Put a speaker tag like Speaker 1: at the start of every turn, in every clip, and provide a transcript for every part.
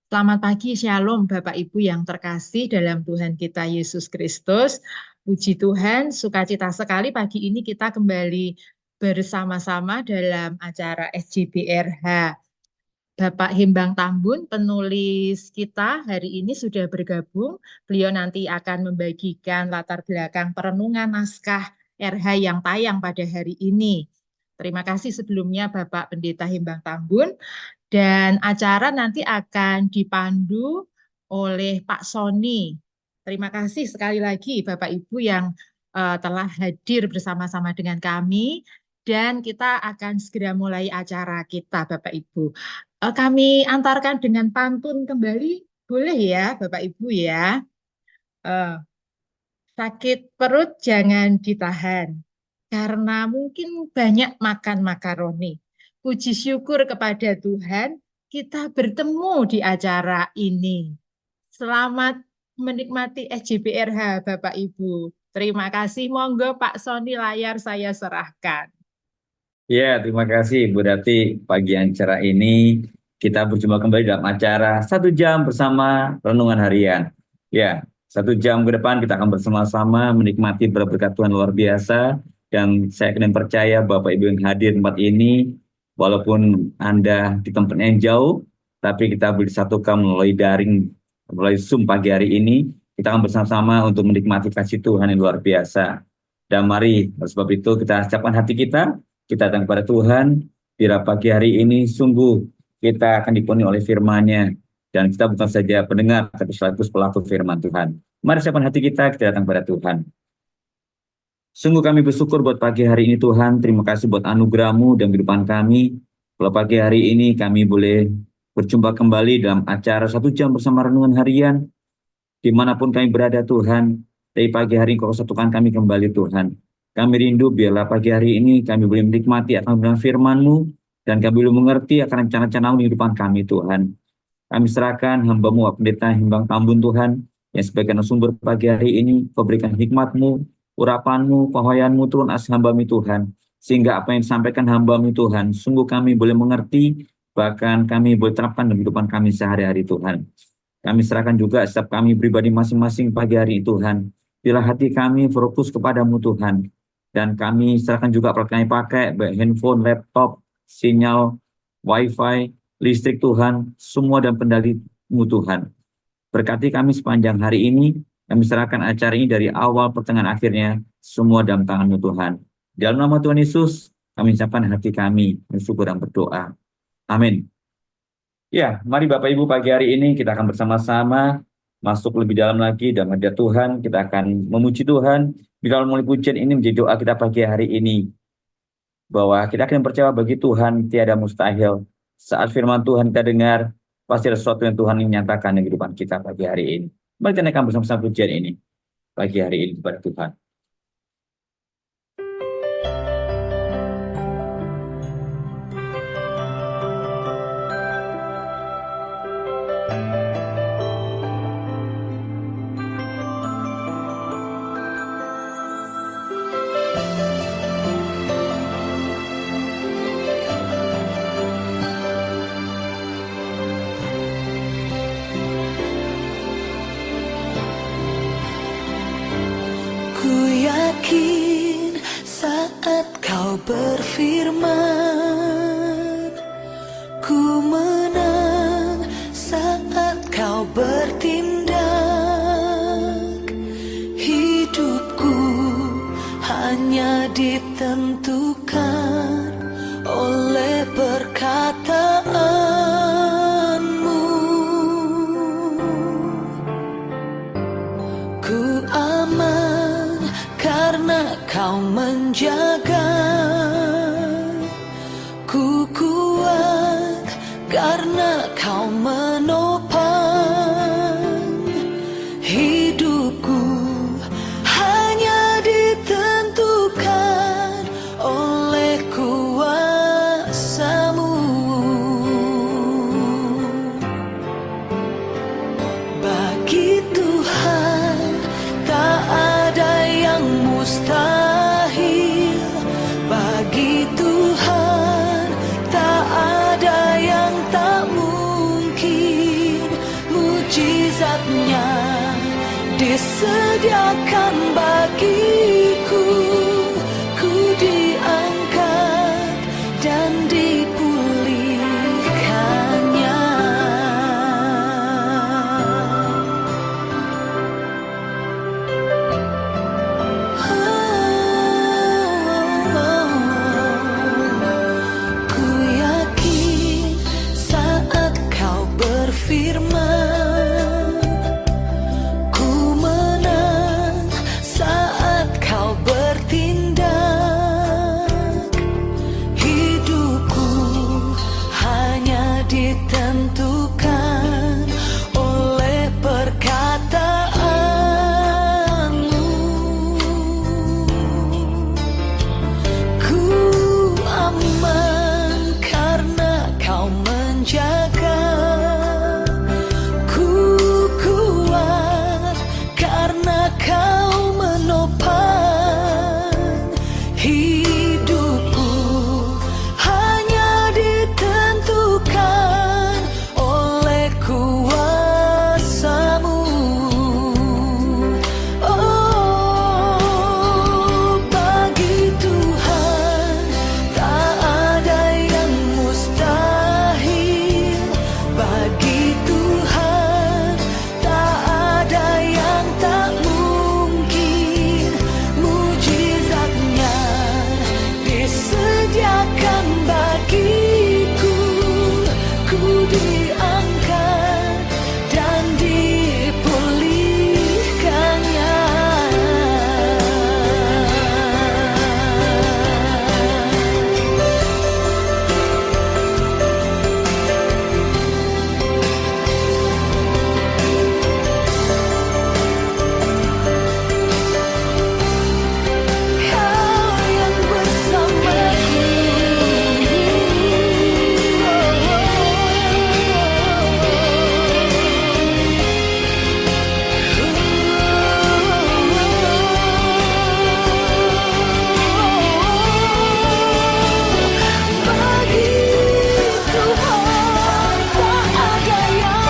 Speaker 1: Selamat pagi, Shalom Bapak Ibu yang terkasih dalam Tuhan kita Yesus Kristus. Puji Tuhan, sukacita sekali pagi ini kita kembali bersama-sama dalam acara SJBRH. Bapak Himbang Tambun, penulis kita hari ini sudah bergabung. Beliau nanti akan membagikan latar belakang perenungan naskah RH yang tayang pada hari ini. Terima kasih sebelumnya Bapak Pendeta Himbang Tambun. Dan acara nanti akan dipandu oleh Pak Sony. Terima kasih sekali lagi Bapak Ibu yang telah hadir bersama-sama dengan kami. Dan kita akan segera mulai acara kita Bapak Ibu. Kami antarkan dengan pantun kembali, boleh ya Bapak Ibu ya. Eh, Sakit perut jangan ditahan, karena mungkin banyak makan makaroni. Puji syukur kepada Tuhan, kita bertemu di acara ini. Selamat menikmati SJBRH Bapak Ibu. Terima kasih, monggo Pak Sony, layar saya serahkan.
Speaker 2: Ya, terima kasih Bu Dati. Pagi yang cerah ini kita berjumpa kembali dalam acara 1 jam bersama Renungan Harian. Ya, 1 jam ke depan kita akan bersama-sama menikmati berkat Tuhan luar biasa. Dan saya yakin dan percaya Bapak Ibu yang hadir di tempat ini, walaupun Anda di tempat yang jauh, tapi kita bersatukan melalui daring, melalui Zoom pagi hari ini. Kita akan bersama-sama untuk menikmati kasih Tuhan yang luar biasa. Dan mari, oleh sebab itu kita siapkan hati kita datang kepada Tuhan, bila pagi hari ini sungguh kita akan dipenuhi oleh firman-Nya. Dan kita bukan saja pendengar, tapi sekaligus pelaku firman Tuhan. Mari siapkan hati kita datang kepada Tuhan. Sungguh kami bersyukur buat pagi hari ini Tuhan, terima kasih buat anugerah-Mu dan kehidupan kami. Kalau pagi hari ini kami boleh berjumpa kembali dalam acara 1 jam bersama Renungan Harian, dimanapun kami berada Tuhan, dari pagi hari Engkau satukan kami kembali Tuhan. Kami rindu biarlah pagi hari ini kami boleh menikmati akan kebenaran firman-Mu, dan kami boleh mengerti akan rencana-rencana-Mu di kehidupan kami Tuhan. Kami serahkan hamba-Mu, Pendeta Himbang Tambun Tuhan, yang sebagai sumber pagi hari ini, Kau berikan hikmat-Mu, urapan-Mu, penghoyan-Mu turun atas hamba-Mu Tuhan, sehingga apa yang disampaikan hamba-Mu Tuhan, sungguh kami boleh mengerti, bahkan kami boleh terapkan dalam kehidupan kami sehari-hari Tuhan. Kami serahkan juga setiap kami pribadi masing-masing pagi hari ini Tuhan. Bila hati kami fokus kepadamu Tuhan. Dan kami serahkan juga peralatan kami pakai, baik handphone, laptop, sinyal, wifi, listrik Tuhan, semua dan kendali-Mu Tuhan. Berkati kami sepanjang hari ini, kami serahkan acara ini dari awal, pertengahan, akhirnya, semua dalam tangan-Mu Tuhan. Dalam nama Tuhan Yesus, kami ucapkan hati kami, bersyukur dan berdoa. Amin. Ya, mari Bapak Ibu pagi hari ini kita akan bersama-sama masuk lebih dalam lagi dalam hadirat Tuhan. Kita akan memuji Tuhan. Di dalam mulai pujian ini menjadi doa kita pagi hari ini. Bahwa kita akan percaya bagi Tuhan tiada mustahil. Saat firman Tuhan kita dengar, pasti ada sesuatu yang Tuhan ingin nyatakan di kehidupan kita pagi hari ini. Mari kita akan bersama-sama pujian ini pagi hari ini kepada Tuhan.
Speaker 3: Saat kau berfirman, ku menang. Saat kau bertindak, hidupku hanya ditentukan oleh perkataanmu. Ku aman karena kau menjaga, ku kuat karena kau menopang. Hidupku hanya ditentukan oleh kuasa-Mu. Bagi Tuhan tak ada yang mustahil. Bagi Tuhan tak ada yang tak mungkin. mujizatnya disediakan bagiku. Ku diangkat dan dipulihkannya. Ku yakin saat kau berfirman, ku menang saat kau bertindak. Hidupku hanya ditentukan oleh perkataanmu. Ku aman karena kau menjaga. Ku kuat karena kau menopang. Hidupku hanya ditentukan oleh kuasa-Mu. Oh, bagi Tuhan tak ada yang mustahil. Bagi Tuhan tak ada yang tak mungkin. Mujizatnya disediakan bagiku. Ku diangkat dan dipulihkannya. Kau yang bagi Tuhan tak ada yang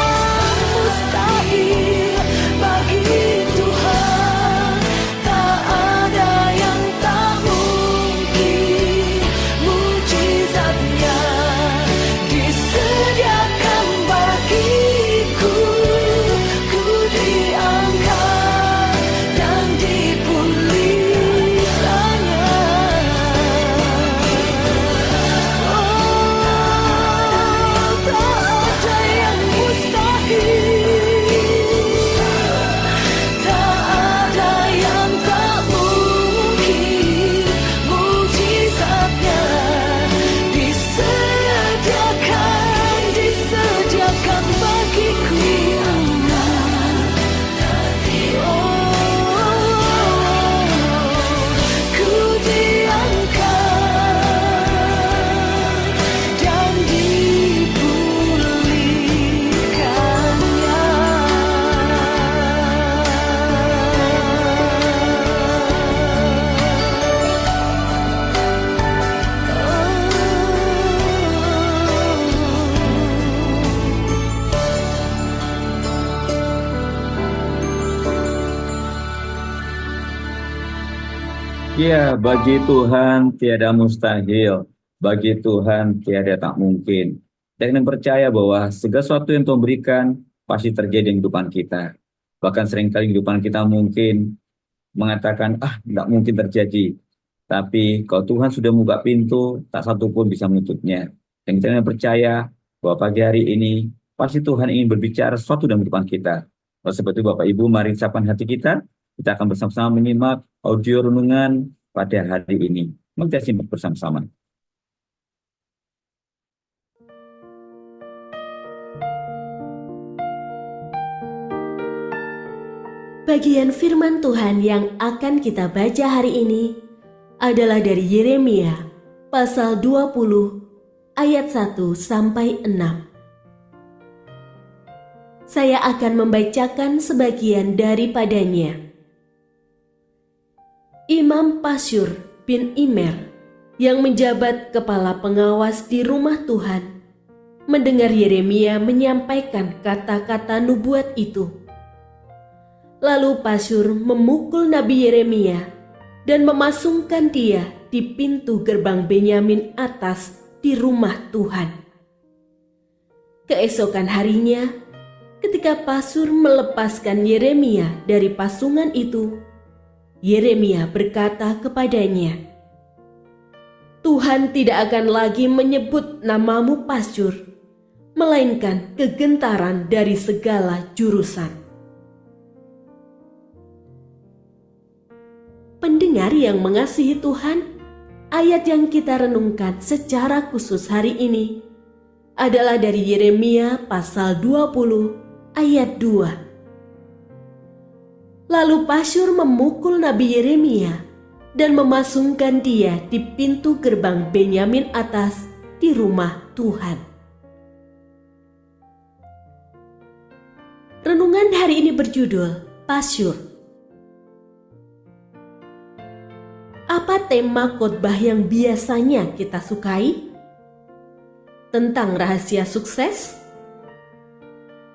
Speaker 3: mustahil. Bagi Tuhan tak ada yang tak mungkin. Mujizatnya disediakan bagiku. Ku diangkat dan dipulihkannya. Oh, tak ada yang mustahil. Tak ada yang tak mungkin. Mujizatnya disediakan bagiku. Ku diangkat dan
Speaker 2: Ya, bagi Tuhan tiada mustahil, bagi Tuhan tiada tak mungkin. Dan percaya bahwa segala sesuatu yang Tuhan berikan pasti terjadi di kehidupan kita. Bahkan seringkali kehidupan kita mungkin mengatakan, nggak mungkin terjadi. Tapi kalau Tuhan sudah membuka pintu, tak satu pun bisa menutupnya. Dan kita percaya bahwa pagi hari ini pasti Tuhan ingin berbicara sesuatu dalam kehidupan kita. Oleh sebab itu Bapak Ibu, mari siapkan hati kita. Kita akan bersama-sama menyimak audio renungan pada hari ini. Mari kita simak bersama-sama.
Speaker 4: Bagian firman Tuhan yang akan kita baca hari ini adalah dari Yeremia pasal 20 ayat 1 sampai 6. Saya akan membacakan sebagian daripadanya. Imam Pasyur bin Immer yang menjabat kepala pengawas di rumah Tuhan mendengar Yeremia menyampaikan kata-kata nubuat itu. Lalu Pasyur memukul Nabi Yeremia dan memasungkan dia di pintu gerbang Benyamin atas di rumah Tuhan. Keesokan harinya, ketika Pasyur melepaskan Yeremia dari pasungan itu, Yeremia berkata kepadanya, "Tuhan tidak akan lagi menyebut namamu Pasyur, melainkan kegentaran dari segala jurusan." Pendengar yang mengasihi Tuhan, ayat yang kita renungkan secara khusus hari ini adalah dari Yeremia pasal 20 ayat 2. Lalu Pasyur memukul Nabi Yeremia dan memasungkan dia di pintu gerbang Benyamin atas di rumah Tuhan. Renungan hari ini berjudul Pasyur. Apa tema khotbah yang biasanya kita sukai? Tentang rahasia sukses?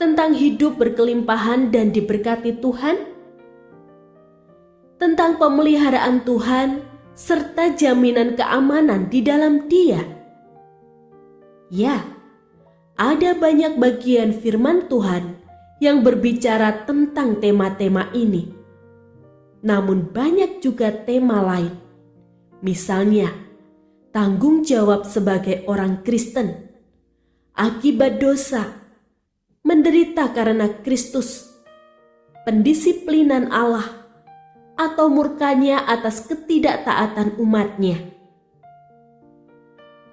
Speaker 4: Tentang hidup berkelimpahan dan diberkati Tuhan? Tentang pemeliharaan Tuhan serta jaminan keamanan di dalam Dia? Ya, ada banyak bagian firman Tuhan yang berbicara tentang tema-tema ini. Namun banyak juga tema lain. Misalnya, tanggung jawab sebagai orang Kristen, akibat dosa, menderita karena Kristus, pendisiplinan Allah, atau murkanya atas ketidaktaatan umatnya.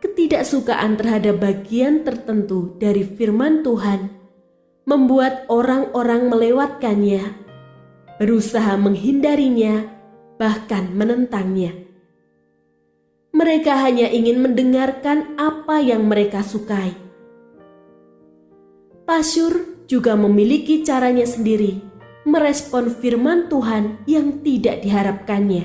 Speaker 4: Ketidaksukaan terhadap bagian tertentu dari firman Tuhan membuat orang-orang melewatkannya, berusaha menghindarinya, bahkan menentangnya. Mereka hanya ingin mendengarkan apa yang mereka sukai. Pasyur juga memiliki caranya sendiri merespon firman Tuhan yang tidak diharapkannya.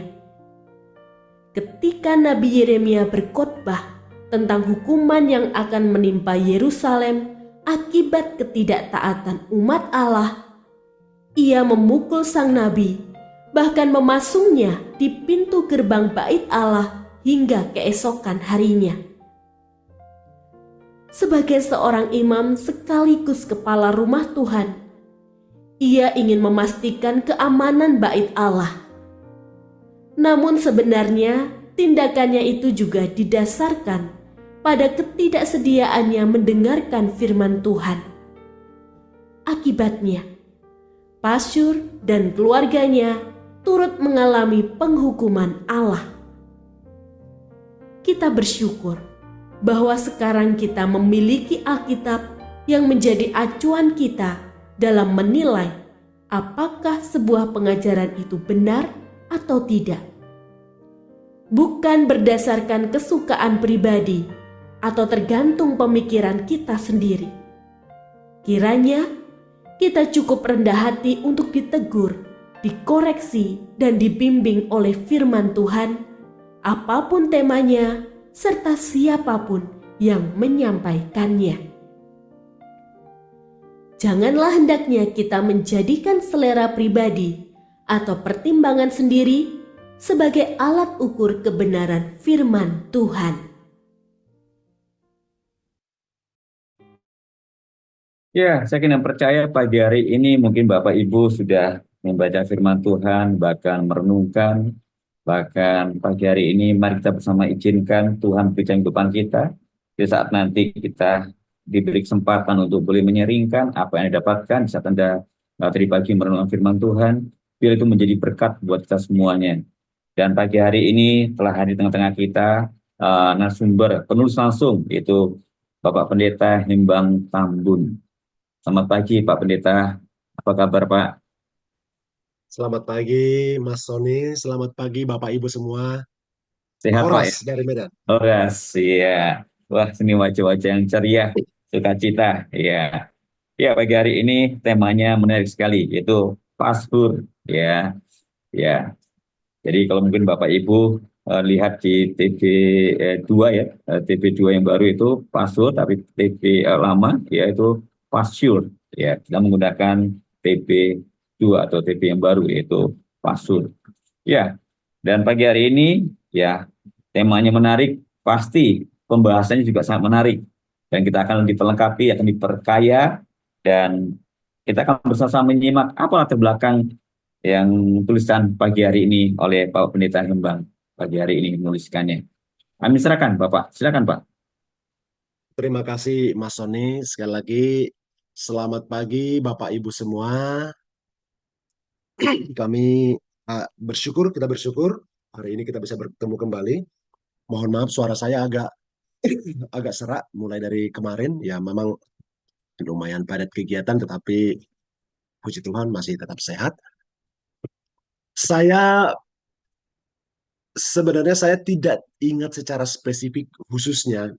Speaker 4: Ketika Nabi Yeremia berkhotbah tentang hukuman yang akan menimpa Yerusalem akibat ketidaktaatan umat Allah, ia memukul sang nabi, bahkan memasungnya di pintu gerbang bait Allah hingga keesokan harinya. Sebagai seorang imam sekaligus kepala rumah Tuhan, ia ingin memastikan keamanan bait Allah. Namun sebenarnya tindakannya itu juga didasarkan pada ketidaksediaannya mendengarkan firman Tuhan. Akibatnya, Pasyur dan keluarganya turut mengalami penghukuman Allah. Kita bersyukur bahwa sekarang kita memiliki Alkitab yang menjadi acuan kita dalam menilai apakah sebuah pengajaran itu benar atau tidak. Bukan berdasarkan kesukaan pribadi atau tergantung pemikiran kita sendiri. Kiranya kita cukup rendah hati untuk ditegur, dikoreksi, dan dibimbing oleh firman Tuhan, apapun temanya, serta siapapun yang menyampaikannya. Janganlah hendaknya kita menjadikan selera pribadi atau pertimbangan sendiri sebagai alat ukur kebenaran firman Tuhan.
Speaker 2: Ya, saya kena percaya pagi hari ini mungkin Bapak Ibu sudah membaca firman Tuhan, bahkan merenungkan, bahkan pagi hari ini mari kita bersama izinkan Tuhan bicara kehidupan kita. Di saat nanti kita diberi kesempatan untuk boleh menyeringkan apa yang didapatkan di saat Anda tadi pagi merenungkan firman Tuhan, biar itu menjadi berkat buat kita semuanya. Dan pagi hari ini telah hadir di tengah-tengah kita narasumber penulis langsung, yaitu Bapak Pendeta Hembang Tambun. Selamat pagi Pak Pendeta, apa kabar Pak?
Speaker 5: Selamat pagi Mas Sony, selamat pagi Bapak Ibu semua.
Speaker 2: Sehat Pak ya?
Speaker 5: Horas dari Medan.
Speaker 2: Horas, iya. Wah, ini wajah-wajah yang ceria, sukacita, ya. Ya, pagi hari ini temanya menarik sekali, yaitu Pasyur, ya. Ya. Jadi kalau mungkin Bapak Ibu lihat di TB 2 ya, TB 2 yang baru itu password, tapi TB lama yaitu password ya. Kita menggunakan TB 2 atau TB yang baru yaitu password. Ya, dan pagi hari ini ya temanya menarik, pasti pembahasannya juga sangat menarik. Dan kita akan diperlengkapi, akan diperkaya, dan kita akan bersama-sama menyimak apa latar belakang yang tulisan pagi hari ini oleh Bapak Pendeta Hembang pagi hari ini menuliskannya. Kami silakan Bapak, silakan Pak.
Speaker 5: Terima kasih Mas Sony. Sekali lagi, selamat pagi Bapak Ibu semua. Kami kita bersyukur hari ini kita bisa bertemu kembali. Mohon maaf suara saya agak serak mulai dari kemarin. Ya memang lumayan padat kegiatan, tetapi puji Tuhan masih tetap sehat. Sebenarnya saya tidak ingat secara spesifik khususnya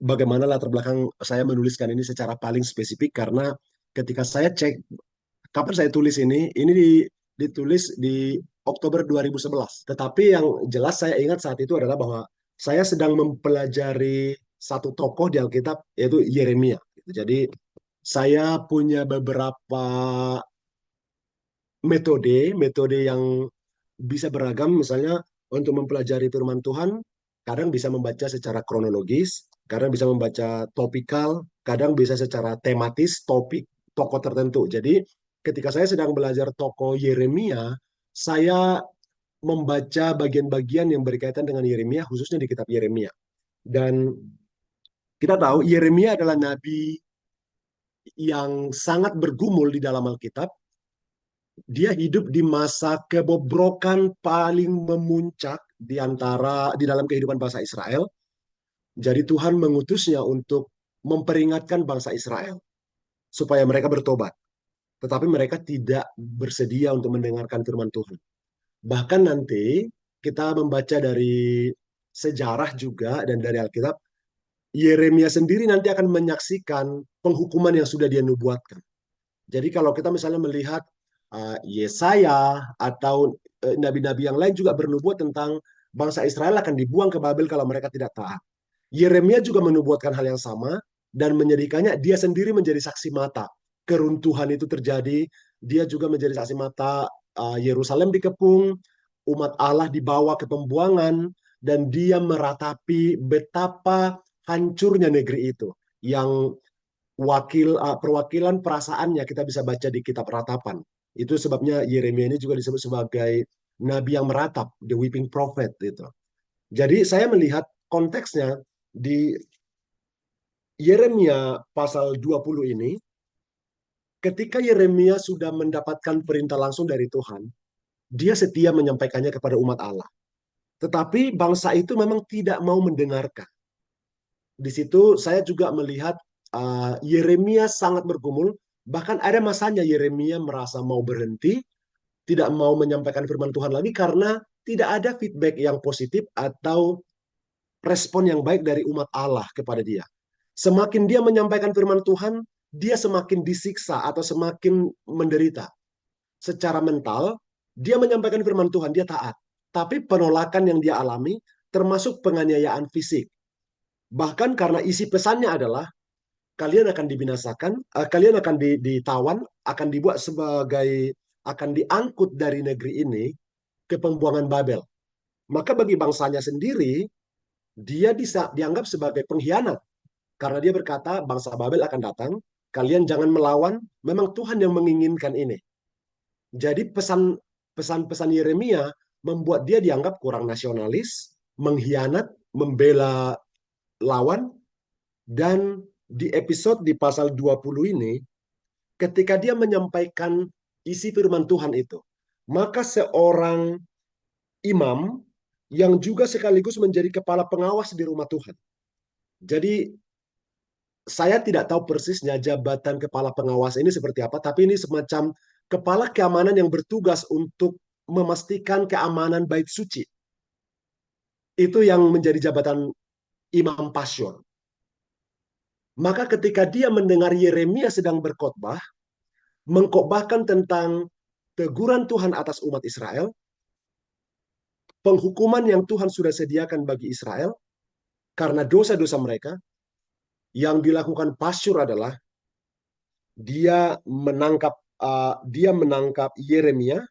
Speaker 5: bagaimana latar belakang saya menuliskan ini secara paling spesifik, karena ketika saya cek kapan saya tulis ini ditulis di Oktober 2011. Tetapi yang jelas saya ingat saat itu adalah bahwa saya sedang mempelajari satu tokoh di Alkitab, yaitu Yeremia. Jadi saya punya beberapa metode yang bisa beragam. Misalnya untuk mempelajari firman Tuhan, kadang bisa membaca secara kronologis, kadang bisa membaca topikal, kadang bisa secara tematis, topik tokoh tertentu. Jadi ketika saya sedang belajar tokoh Yeremia, saya membaca bagian-bagian yang berkaitan dengan Yeremia, khususnya di kitab Yeremia. Dan kita tahu Yeremia adalah nabi yang sangat bergumul di dalam Alkitab. Dia hidup di masa kebobrokan paling memuncak di dalam kehidupan bangsa Israel. Jadi Tuhan mengutusnya untuk memperingatkan bangsa Israel supaya mereka bertobat. Tetapi mereka tidak bersedia untuk mendengarkan firman Tuhan. Bahkan nanti kita membaca dari sejarah juga dan dari Alkitab, Yeremia sendiri nanti akan menyaksikan penghukuman yang sudah dia nubuatkan. Jadi kalau kita misalnya melihat Yesaya atau nabi-nabi yang lain juga bernubuat tentang bangsa Israel akan dibuang ke Babel kalau mereka tidak taat. Yeremia juga menubuatkan hal yang sama, dan menyedihkannya dia sendiri menjadi saksi mata keruntuhan itu terjadi. Dia juga menjadi saksi mata Yerusalem dikepung, umat Allah dibawa ke pembuangan, dan dia meratapi betapa hancurnya negeri itu. Yang perwakilan perasaannya kita bisa baca di kitab Ratapan. Itu sebabnya Yeremia ini juga disebut sebagai nabi yang meratap, the weeping prophet itu. Jadi saya melihat konteksnya di Yeremia pasal 20 ini, ketika Yeremia sudah mendapatkan perintah langsung dari Tuhan, dia setia menyampaikannya kepada umat Allah. Tetapi bangsa itu memang tidak mau mendengarkan. Di situ saya juga melihat Yeremia sangat bergumul. Bahkan ada masanya Yeremia merasa mau berhenti, tidak mau menyampaikan firman Tuhan lagi karena tidak ada feedback yang positif atau respon yang baik dari umat Allah kepada dia. Semakin dia menyampaikan firman Tuhan, dia semakin disiksa atau semakin menderita. Secara mental, dia menyampaikan firman Tuhan, dia taat. Tapi penolakan yang dia alami termasuk penganiayaan fisik. Bahkan karena isi pesannya adalah kalian akan dibinasakan, kalian akan ditawan, akan dibuat akan diangkut dari negeri ini ke pembuangan Babel. Maka bagi bangsanya sendiri, dia dianggap sebagai pengkhianat. Karena dia berkata, bangsa Babel akan datang, kalian jangan melawan, memang Tuhan yang menginginkan ini. Jadi pesan-pesan Yeremia membuat dia dianggap kurang nasionalis, mengkhianat, membela lawan. Dan di episode di pasal 20 ini, ketika dia menyampaikan isi firman Tuhan itu, maka seorang imam yang juga sekaligus menjadi kepala pengawas di rumah Tuhan. Jadi saya tidak tahu persisnya jabatan kepala pengawas ini seperti apa, tapi ini semacam kepala keamanan yang bertugas untuk memastikan keamanan bait suci. Itu yang menjadi jabatan imam pasyur. Maka ketika dia mendengar Yeremia sedang berkhotbah, mengkhotbahkan tentang teguran Tuhan atas umat Israel, penghukuman yang Tuhan sudah sediakan bagi Israel karena dosa-dosa mereka. Yang dilakukan Pasyur adalah dia menangkap Yeremia,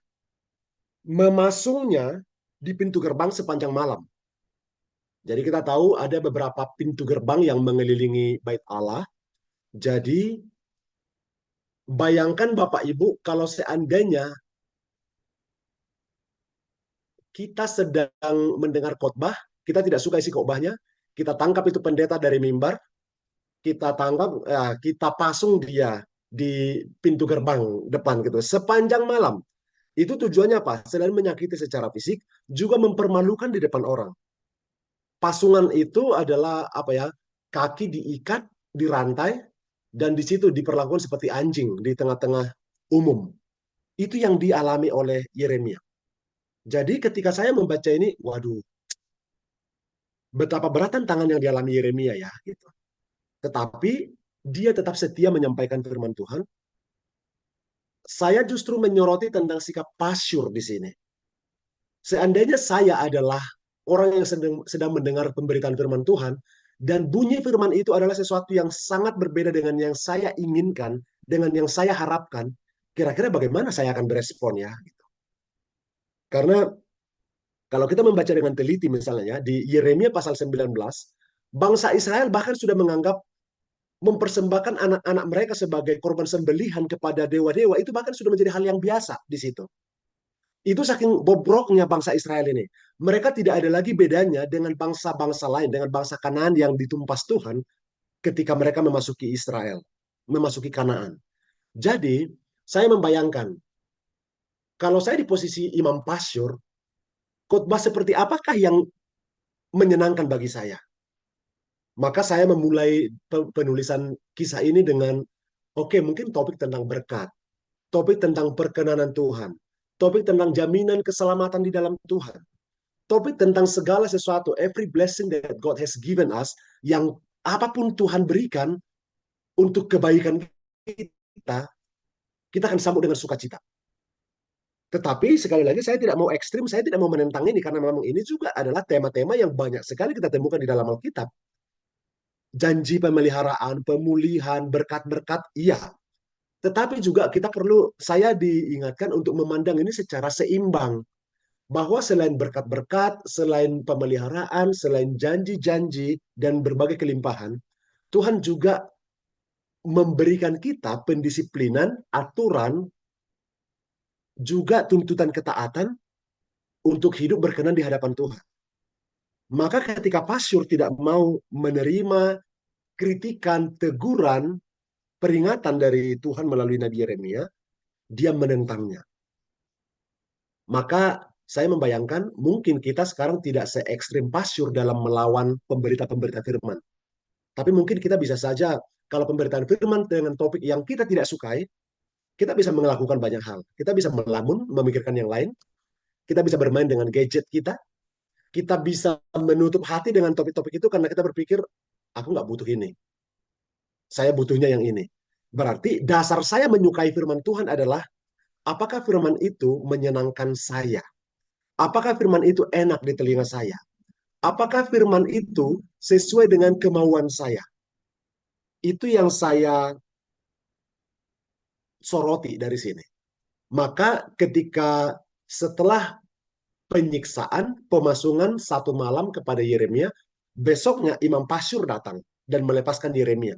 Speaker 5: memasungnya di pintu gerbang sepanjang malam. Jadi kita tahu ada beberapa pintu gerbang yang mengelilingi Bait Allah. Jadi bayangkan Bapak Ibu kalau seandainya kita sedang mendengar khotbah, kita tidak suka isi khotbahnya, kita tangkap itu pendeta dari mimbar, kita tangkap, kita pasung dia di pintu gerbang depan gitu sepanjang malam. Itu tujuannya apa? Selain menyakiti secara fisik, juga mempermalukan di depan orang. Pasungan itu adalah apa ya? Kaki diikat, dirantai, dan di situ diperlakukan seperti anjing di tengah-tengah umum. Itu yang dialami oleh Yeremia. Jadi ketika saya membaca ini, waduh, betapa beratan tangan yang dialami Yeremia ya, gitu. Tetapi dia tetap setia menyampaikan firman Tuhan. Saya justru menyoroti tentang sikap Pasyur di sini. Seandainya saya adalah orang yang sedang mendengar pemberitaan firman Tuhan, dan bunyi firman itu adalah sesuatu yang sangat berbeda dengan yang saya inginkan, dengan yang saya harapkan, kira-kira bagaimana saya akan berespon ya? Gitu. Karena kalau kita membaca dengan teliti misalnya, di Yeremia pasal 19, bangsa Israel bahkan sudah menganggap mempersembahkan anak-anak mereka sebagai korban sembelihan kepada dewa-dewa, itu bahkan sudah menjadi hal yang biasa di situ. Itu saking bobroknya bangsa Israel ini. Mereka tidak ada lagi bedanya dengan bangsa-bangsa lain, dengan bangsa Kanaan yang ditumpas Tuhan ketika mereka memasuki Israel, memasuki Kanaan. Jadi, saya membayangkan, kalau saya di posisi Imam Pasyur, khotbah seperti apakah yang menyenangkan bagi saya? Maka saya memulai penulisan kisah ini dengan, oke, mungkin topik tentang berkat, topik tentang perkenanan Tuhan, topik tentang jaminan keselamatan di dalam Tuhan, topik tentang segala sesuatu, every blessing that God has given us, yang apapun Tuhan berikan untuk kebaikan kita akan sambut dengan sukacita. Tetapi sekali lagi saya tidak mau ekstrim, saya tidak mau menentang ini, karena memang ini juga adalah tema-tema yang banyak sekali kita temukan di dalam Alkitab. Janji pemeliharaan, pemulihan, berkat-berkat, iya. Tetapi juga kita perlu, saya diingatkan untuk memandang ini secara seimbang. Bahwa selain berkat-berkat, selain pemeliharaan, selain janji-janji, dan berbagai kelimpahan, Tuhan juga memberikan kita pendisiplinan, aturan, juga tuntutan ketaatan untuk hidup berkenan di hadapan Tuhan. Maka ketika Pasyur tidak mau menerima kritikan, teguran, peringatan dari Tuhan melalui Nabi Yeremia, dia menentangnya. Maka saya membayangkan mungkin kita sekarang tidak se-ekstrim Pasyur dalam melawan pemberita-pemberita firman. Tapi mungkin kita bisa saja, kalau pemberitaan firman dengan topik yang kita tidak sukai, kita bisa melakukan banyak hal. Kita bisa melamun, memikirkan yang lain. Kita bisa bermain dengan gadget kita. Kita bisa menutup hati dengan topik-topik itu karena kita berpikir, aku nggak butuh ini. Saya butuhnya yang ini. Berarti dasar saya menyukai firman Tuhan adalah, apakah firman itu menyenangkan saya? Apakah firman itu enak di telinga saya? Apakah firman itu sesuai dengan kemauan saya? Itu yang saya soroti dari sini. Maka ketika setelah penyiksaan, pemasungan 1 malam kepada Yeremia, besoknya Imam Pasyur datang dan melepaskan Yeremia.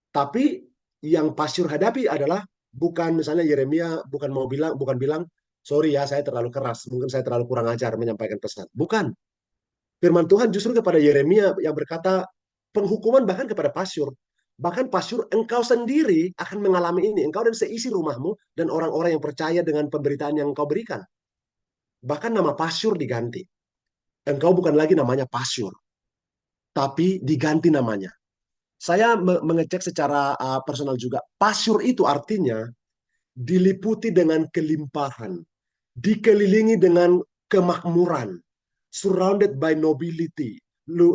Speaker 5: Tapi yang Pasyur hadapi adalah bukan misalnya Yeremia bukan bilang, sorry ya saya terlalu keras, mungkin saya terlalu kurang ajar menyampaikan pesan. Bukan. Firman Tuhan justru kepada Yeremia yang berkata penghukuman bahkan kepada Pasyur. Bahkan Pasyur, engkau sendiri akan mengalami ini. Engkau dan seisi rumahmu dan orang-orang yang percaya dengan pemberitaan yang engkau berikan. Bahkan nama Pasyur diganti. Engkau bukan lagi namanya Pasyur, tapi diganti namanya. Saya mengecek secara personal juga. Pasyur itu artinya diliputi dengan kelimpahan, dikelilingi dengan kemakmuran, surrounded by nobility,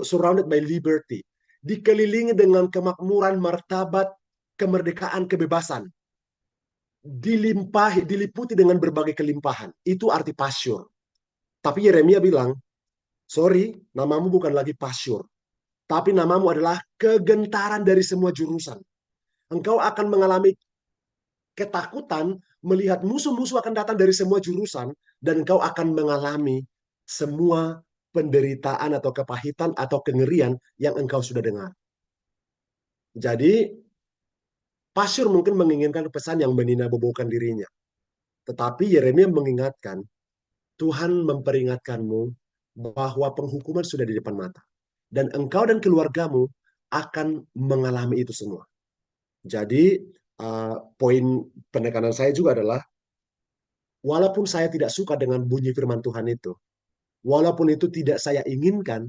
Speaker 5: surrounded by liberty, dikelilingi dengan kemakmuran, martabat, kemerdekaan, kebebasan, diliputi dengan berbagai kelimpahan. Itu arti Pasyur. Tapi Yeremia bilang, sorry, namamu bukan lagi Pasyur, tapi namamu adalah kegentaran dari semua jurusan. Engkau akan mengalami ketakutan melihat musuh-musuh akan datang dari semua jurusan, dan engkau akan mengalami semua penderitaan atau kepahitan atau kengerian yang engkau sudah dengar. Jadi, Pasyur mungkin menginginkan pesan yang menina-bobokan dirinya. Tetapi Yeremia mengingatkan, Tuhan memperingatkanmu bahwa penghukuman sudah di depan mata. Dan engkau dan keluargamu akan mengalami itu semua. Jadi, poin penekanan saya juga adalah, walaupun saya tidak suka dengan bunyi firman Tuhan itu, walaupun itu tidak saya inginkan,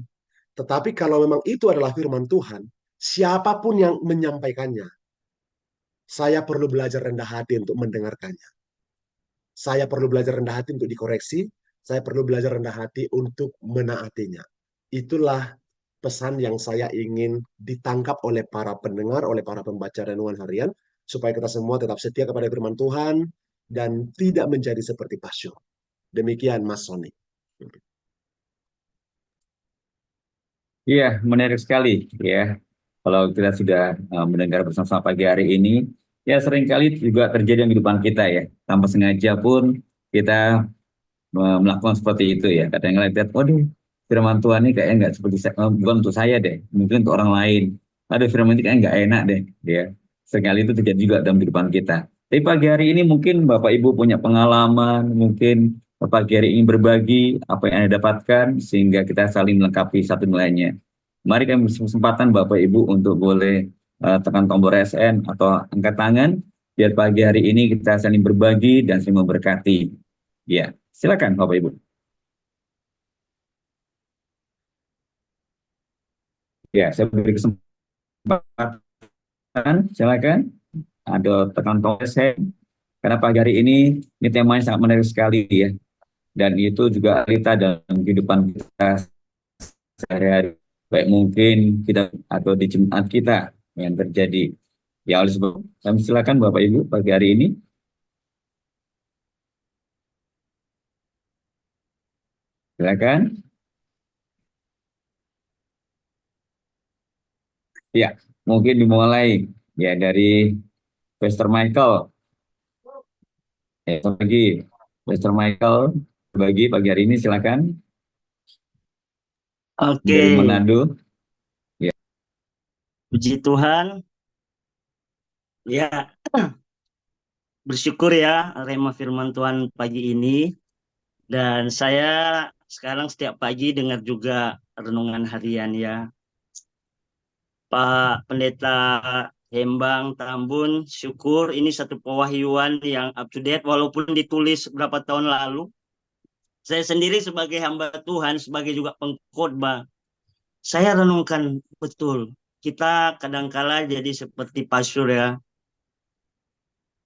Speaker 5: tetapi kalau memang itu adalah firman Tuhan, siapapun yang menyampaikannya, saya perlu belajar rendah hati untuk mendengarkannya. Saya perlu belajar rendah hati untuk dikoreksi, saya perlu belajar rendah hati untuk menaatinya. Itulah pesan yang saya ingin ditangkap oleh para pendengar, oleh para pembaca renungan harian, supaya kita semua tetap setia kepada firman Tuhan dan tidak menjadi seperti Pasyur. Demikian Mas Sony.
Speaker 2: Iya, menarik sekali ya. Kalau kita sudah mendengar bersama-sama pagi hari ini, ya seringkali juga terjadi di depan kita ya. Tanpa sengaja pun kita melakukan seperti itu ya. Kadang-kadang lihat, waduh, firman Tuhan ini kayaknya nggak seperti bukan untuk saya deh, mungkin untuk orang lain. Aduh, firman ini kayaknya nggak enak deh, ya. Seringkali itu terjadi juga dalam kehidupan kita. Tapi pagi hari ini mungkin Bapak Ibu punya pengalaman, mungkin pagi hari ini berbagi apa yang Anda dapatkan sehingga kita saling melengkapi satu lainnya. Mari kami berkesempatan Bapak Ibu untuk boleh tekan tombol SN atau angkat tangan biar pagi hari ini kita saling berbagi dan saling memberkati. Ya, silakan Bapak Ibu. Ya, saya beri kesempatan, silakan. Ada tekan tombol SN. Karena pagi hari ini temanya sangat menarik sekali ya. Dan itu juga realita dalam kehidupan kita sehari-hari. Baik mungkin kita atau di jemaat kita yang terjadi. Ya, oleh sebab kami silakan Bapak Ibu pagi hari ini. Silakan. Ya, mungkin dimulai ya dari Pastor Michael. Ya, pagi Pastor Michael berbagi pagi hari ini silakan.
Speaker 6: Oke,
Speaker 2: Dari Manado. Ya.
Speaker 6: puji Tuhan. Ya, bersyukur ya rema firman Tuhan pagi ini. Dan saya sekarang setiap pagi dengar juga renungan harian ya. Pak Pendeta Hembang Tambun, syukur ini satu pewahyuan yang up to date walaupun ditulis beberapa tahun lalu. Saya sendiri sebagai hamba Tuhan, sebagai juga pengkhotbah, saya renungkan betul. Kita kadangkala jadi seperti Pasyur ya.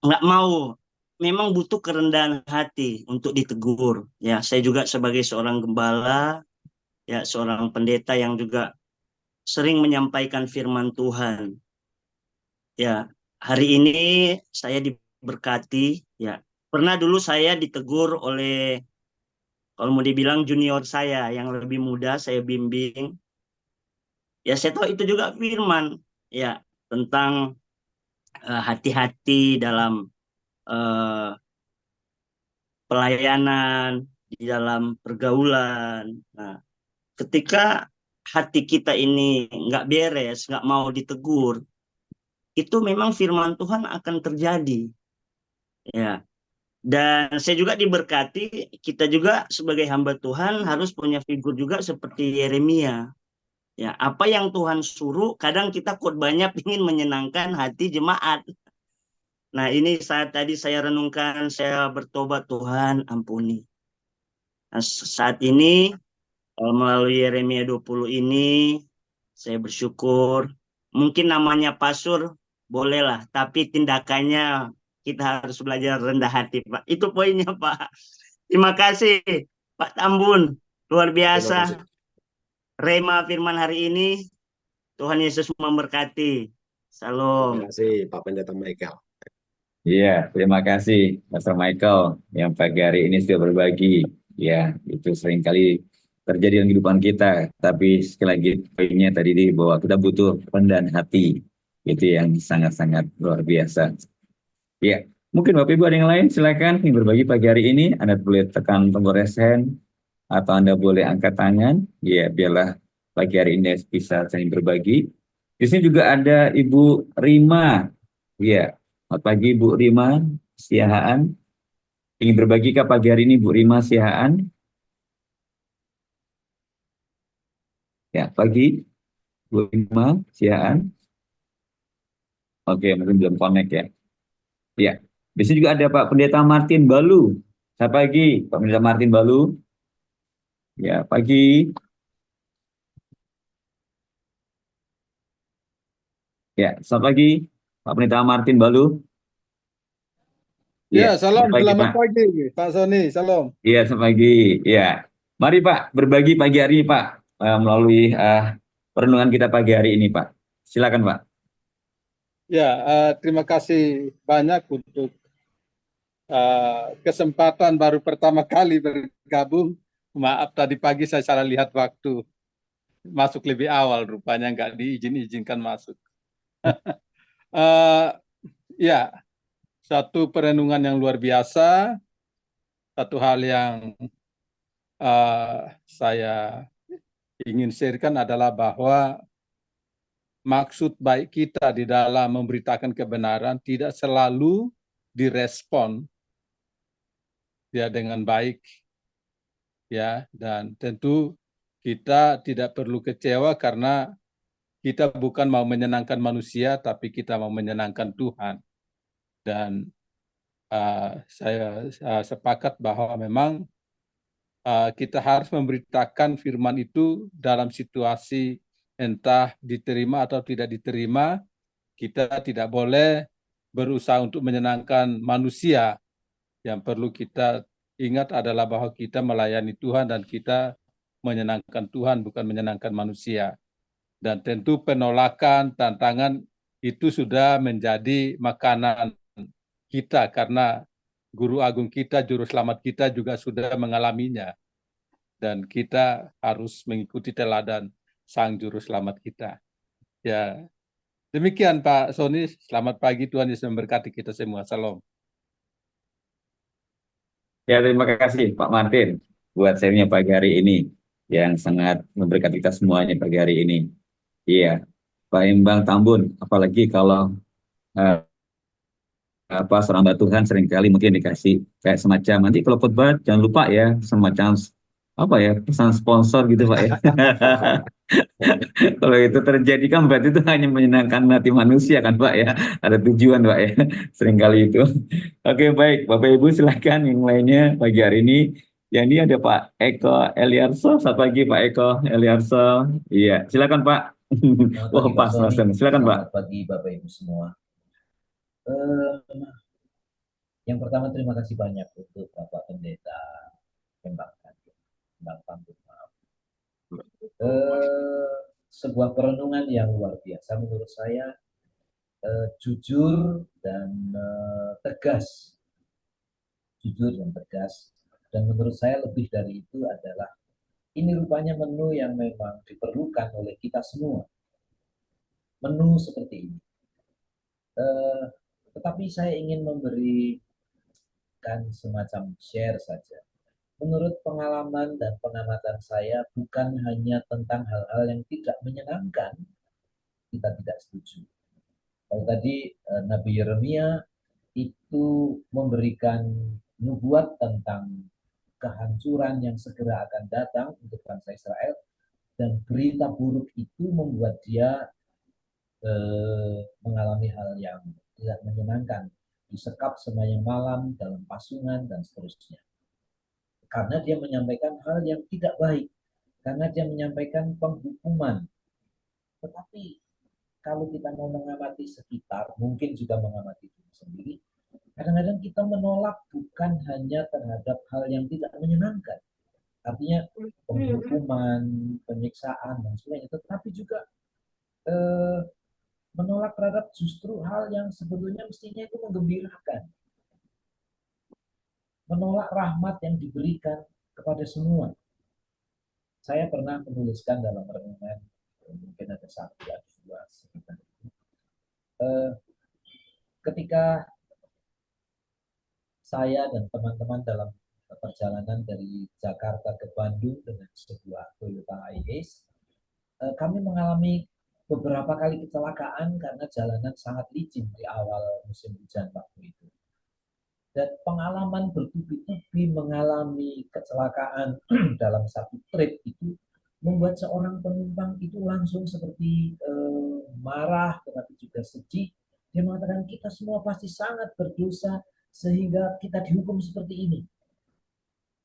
Speaker 6: Nggak mau, memang butuh kerendahan hati untuk ditegur. Ya, saya juga sebagai seorang gembala, ya seorang pendeta yang juga sering menyampaikan firman Tuhan. Ya, hari ini saya diberkati. Ya, pernah dulu saya ditegur oleh, kalau mau dibilang junior saya yang lebih muda, saya bimbing. Ya, saya tahu itu juga firman. Ya, tentang hati-hati dalam pelayanan, di dalam pergaulan. Nah, ketika hati kita ini nggak beres, nggak mau ditegur, itu memang firman Tuhan akan terjadi. Ya, dan saya juga diberkati, kita juga sebagai hamba Tuhan harus punya figur juga seperti Yeremia. Ya, apa yang Tuhan suruh, kadang kita khotbahnya ingin menyenangkan hati jemaat. Nah, ini saat tadi saya renungkan, saya bertobat, Tuhan ampuni. Nah, saat ini melalui Yeremia 20 ini, saya bersyukur. Mungkin namanya Pasur, bolehlah. Tapi tindakannya kita harus belajar rendah hati, Pak. Itu poinnya, Pak. Terima kasih, Pak Tambun. Luar
Speaker 5: Terima
Speaker 6: biasa.
Speaker 5: kasih.
Speaker 6: Rema firman hari ini, Tuhan Yesus memberkati.
Speaker 5: Terima
Speaker 6: Salam.
Speaker 5: kasih Pak Pendeta Michael.
Speaker 2: Iya, terima kasih Pastor Michael yang pagi hari ini sudah berbagi. Ya, itu seringkali terjadi dalam kehidupan kita. Tapi sekali lagi poinnya tadi bahwa kita butuh rendahan hati. Itu yang sangat-sangat luar biasa. Ya, mungkin Bapak Ibu ada yang lain, silakan yang berbagi pagi hari ini. Anda boleh tekan tombol raise hand atau Anda boleh angkat tangan. Ya, biarlah pagi hari ini bisa saling berbagi. Di sini juga ada Ibu Rima. Ya, selamat pagi Ibu Rima Siahaan. Ingin berbagi ke pagi hari ini Bu Rima Siahaan? Ya, pagi Bu Rima Siahaan. Oke, mungkin belum connect ya. Ya, di sini juga ada Pak Pendeta Martin Balu. Selamat pagi Pak Pendeta Martin Balu. Ya, pagi. Ya, selamat pagi Pak Pendeta Martin Balu.
Speaker 7: Ya,
Speaker 2: Ya,
Speaker 7: salam,
Speaker 2: berbagi
Speaker 7: selamat
Speaker 2: Pak.
Speaker 7: pagi, Pak Sony, salam.
Speaker 2: Iya, selamat pagi. Ya, mari Pak berbagi pagi hari ini Pak melalui perenungan kita pagi hari ini Pak. Silakan Pak.
Speaker 7: Ya, terima kasih banyak untuk kesempatan baru pertama kali bergabung. Maaf tadi pagi saya salah lihat waktu, masuk lebih awal, rupanya nggak diizinkan masuk. Ya, satu perenungan yang luar biasa, satu hal yang saya ingin sharekan adalah bahwa maksud baik kita di dalam memberitakan kebenaran tidak selalu direspon ya dengan baik ya, dan tentu kita tidak perlu kecewa karena kita bukan mau menyenangkan manusia tapi kita mau menyenangkan Tuhan. Dan saya sepakat bahwa memang kita harus memberitakan firman itu dalam situasi entah diterima atau tidak diterima. Kita tidak boleh berusaha untuk menyenangkan manusia. Yang perlu kita ingat adalah bahwa kita melayani Tuhan dan kita menyenangkan Tuhan, bukan menyenangkan manusia. Dan tentu penolakan, tantangan itu sudah menjadi makanan kita karena Guru Agung kita, Juru Selamat kita juga sudah mengalaminya. Dan kita harus mengikuti teladan Sang Juru Selamat kita. Ya, demikian Pak Sony, selamat pagi, Tuhan Yesus memberkati kita semua. Salam.
Speaker 2: Ya, terima kasih Pak Martin buat sharingnya pagi hari ini yang sangat memberkati kita semuanya pagi hari ini. Iya, Pak Imbang Tambun, apalagi kalau eh, seorang hamba Tuhan seringkali mungkin dikasih kayak semacam nanti kalau khotbah jangan lupa ya semacam apa ya pesan sponsor gitu Pak ya. Kalau itu terjadi kan berarti itu hanya menyenangkan hati manusia kan Pak ya. Ada tujuan Pak ya. Seringkali itu. Oke baik Bapak Ibu silakan yang lainnya pagi hari ini. Yang ini ada Pak Eko Eliarso. Selamat pagi Pak Eko Eliarso. Iya silakan Pak.
Speaker 8: Selamat
Speaker 2: Wah
Speaker 8: pagi Pak
Speaker 2: pas Mas
Speaker 8: Sony,
Speaker 2: silakan Pak.
Speaker 8: selamat pagi Bapak Ibu semua. Yang pertama terima kasih banyak untuk Bapak Pendeta Kembang Pambut, maaf. Sebuah perenungan yang luar biasa menurut saya, jujur dan tegas, dan menurut saya lebih dari itu adalah ini rupanya menu yang memang diperlukan oleh kita semua. Menu seperti ini. Tetapi saya ingin memberikan semacam share saja. Menurut pengalaman dan pengamatan saya, bukan hanya tentang hal-hal yang tidak menyenangkan, kita tidak setuju. Kalau tadi Nabi Yeremia itu memberikan nubuat tentang kehancuran yang segera akan datang untuk bangsa Israel, dan berita buruk itu membuat dia mengalami hal yang tidak menyenangkan, disekap sepanjang malam dalam pasungan dan seterusnya. Karena dia menyampaikan hal yang tidak baik, karena dia menyampaikan penghukuman. Tetapi kalau kita mau mengamati sekitar, mungkin juga mengamati diri sendiri, kadang-kadang kita menolak bukan hanya terhadap hal yang tidak menyenangkan, artinya penghukuman, penyiksaan dan sebagainya, tetapi juga menolak terhadap justru hal yang sebetulnya mestinya itu menggembirakan. Menolak rahmat yang diberikan kepada semua. Saya pernah menuliskan dalam renungan, mungkin ada 1 atau 2 sekitar itu. Ketika saya dan teman-teman dalam perjalanan dari Jakarta ke Bandung dengan sebuah Toyota Hiace, kami mengalami beberapa kali kecelakaan karena jalanan sangat licin di awal musim hujan waktu itu. Dan pengalaman bertubi-tubi mengalami kecelakaan dalam satu trip itu membuat seorang penumpang itu langsung seperti marah, tetapi juga sedih. Dia mengatakan kita semua pasti sangat berdosa sehingga kita dihukum seperti ini.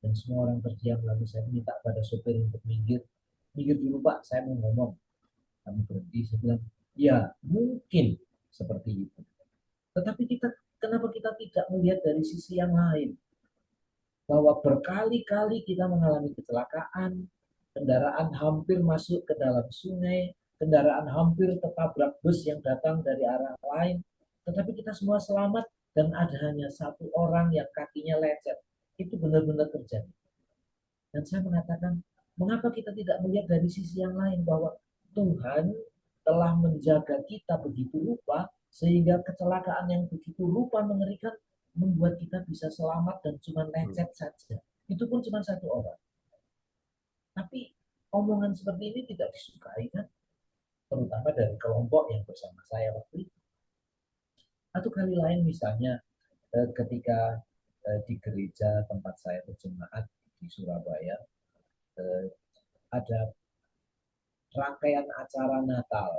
Speaker 8: Dan semua orang terdiam, lalu saya minta pada sopir untuk minggir. Minggir dulu Pak, saya mau ngomong. Kami berhenti, saya bilang, ya mungkin seperti itu. Tetapi kenapa kita tidak melihat dari sisi yang lain? Bahwa berkali-kali kita mengalami kecelakaan, kendaraan hampir masuk ke dalam sungai, kendaraan hampir tertabrak bus yang datang dari arah lain, tetapi kita semua selamat dan ada hanya 1 orang yang kakinya lecet. Itu benar-benar terjadi. Dan saya mengatakan, mengapa kita tidak melihat dari sisi yang lain bahwa Tuhan telah menjaga kita begitu rupa sehingga kecelakaan yang begitu rupa mengerikan membuat kita bisa selamat dan cuma lecet saja. Itu pun cuma 1 orang. Tapi omongan seperti ini tidak disukai kan? Terutama dari kelompok yang bersama saya waktu itu. Atau kali lain misalnya ketika di gereja tempat saya berjemaat di Surabaya, ada rangkaian acara Natal.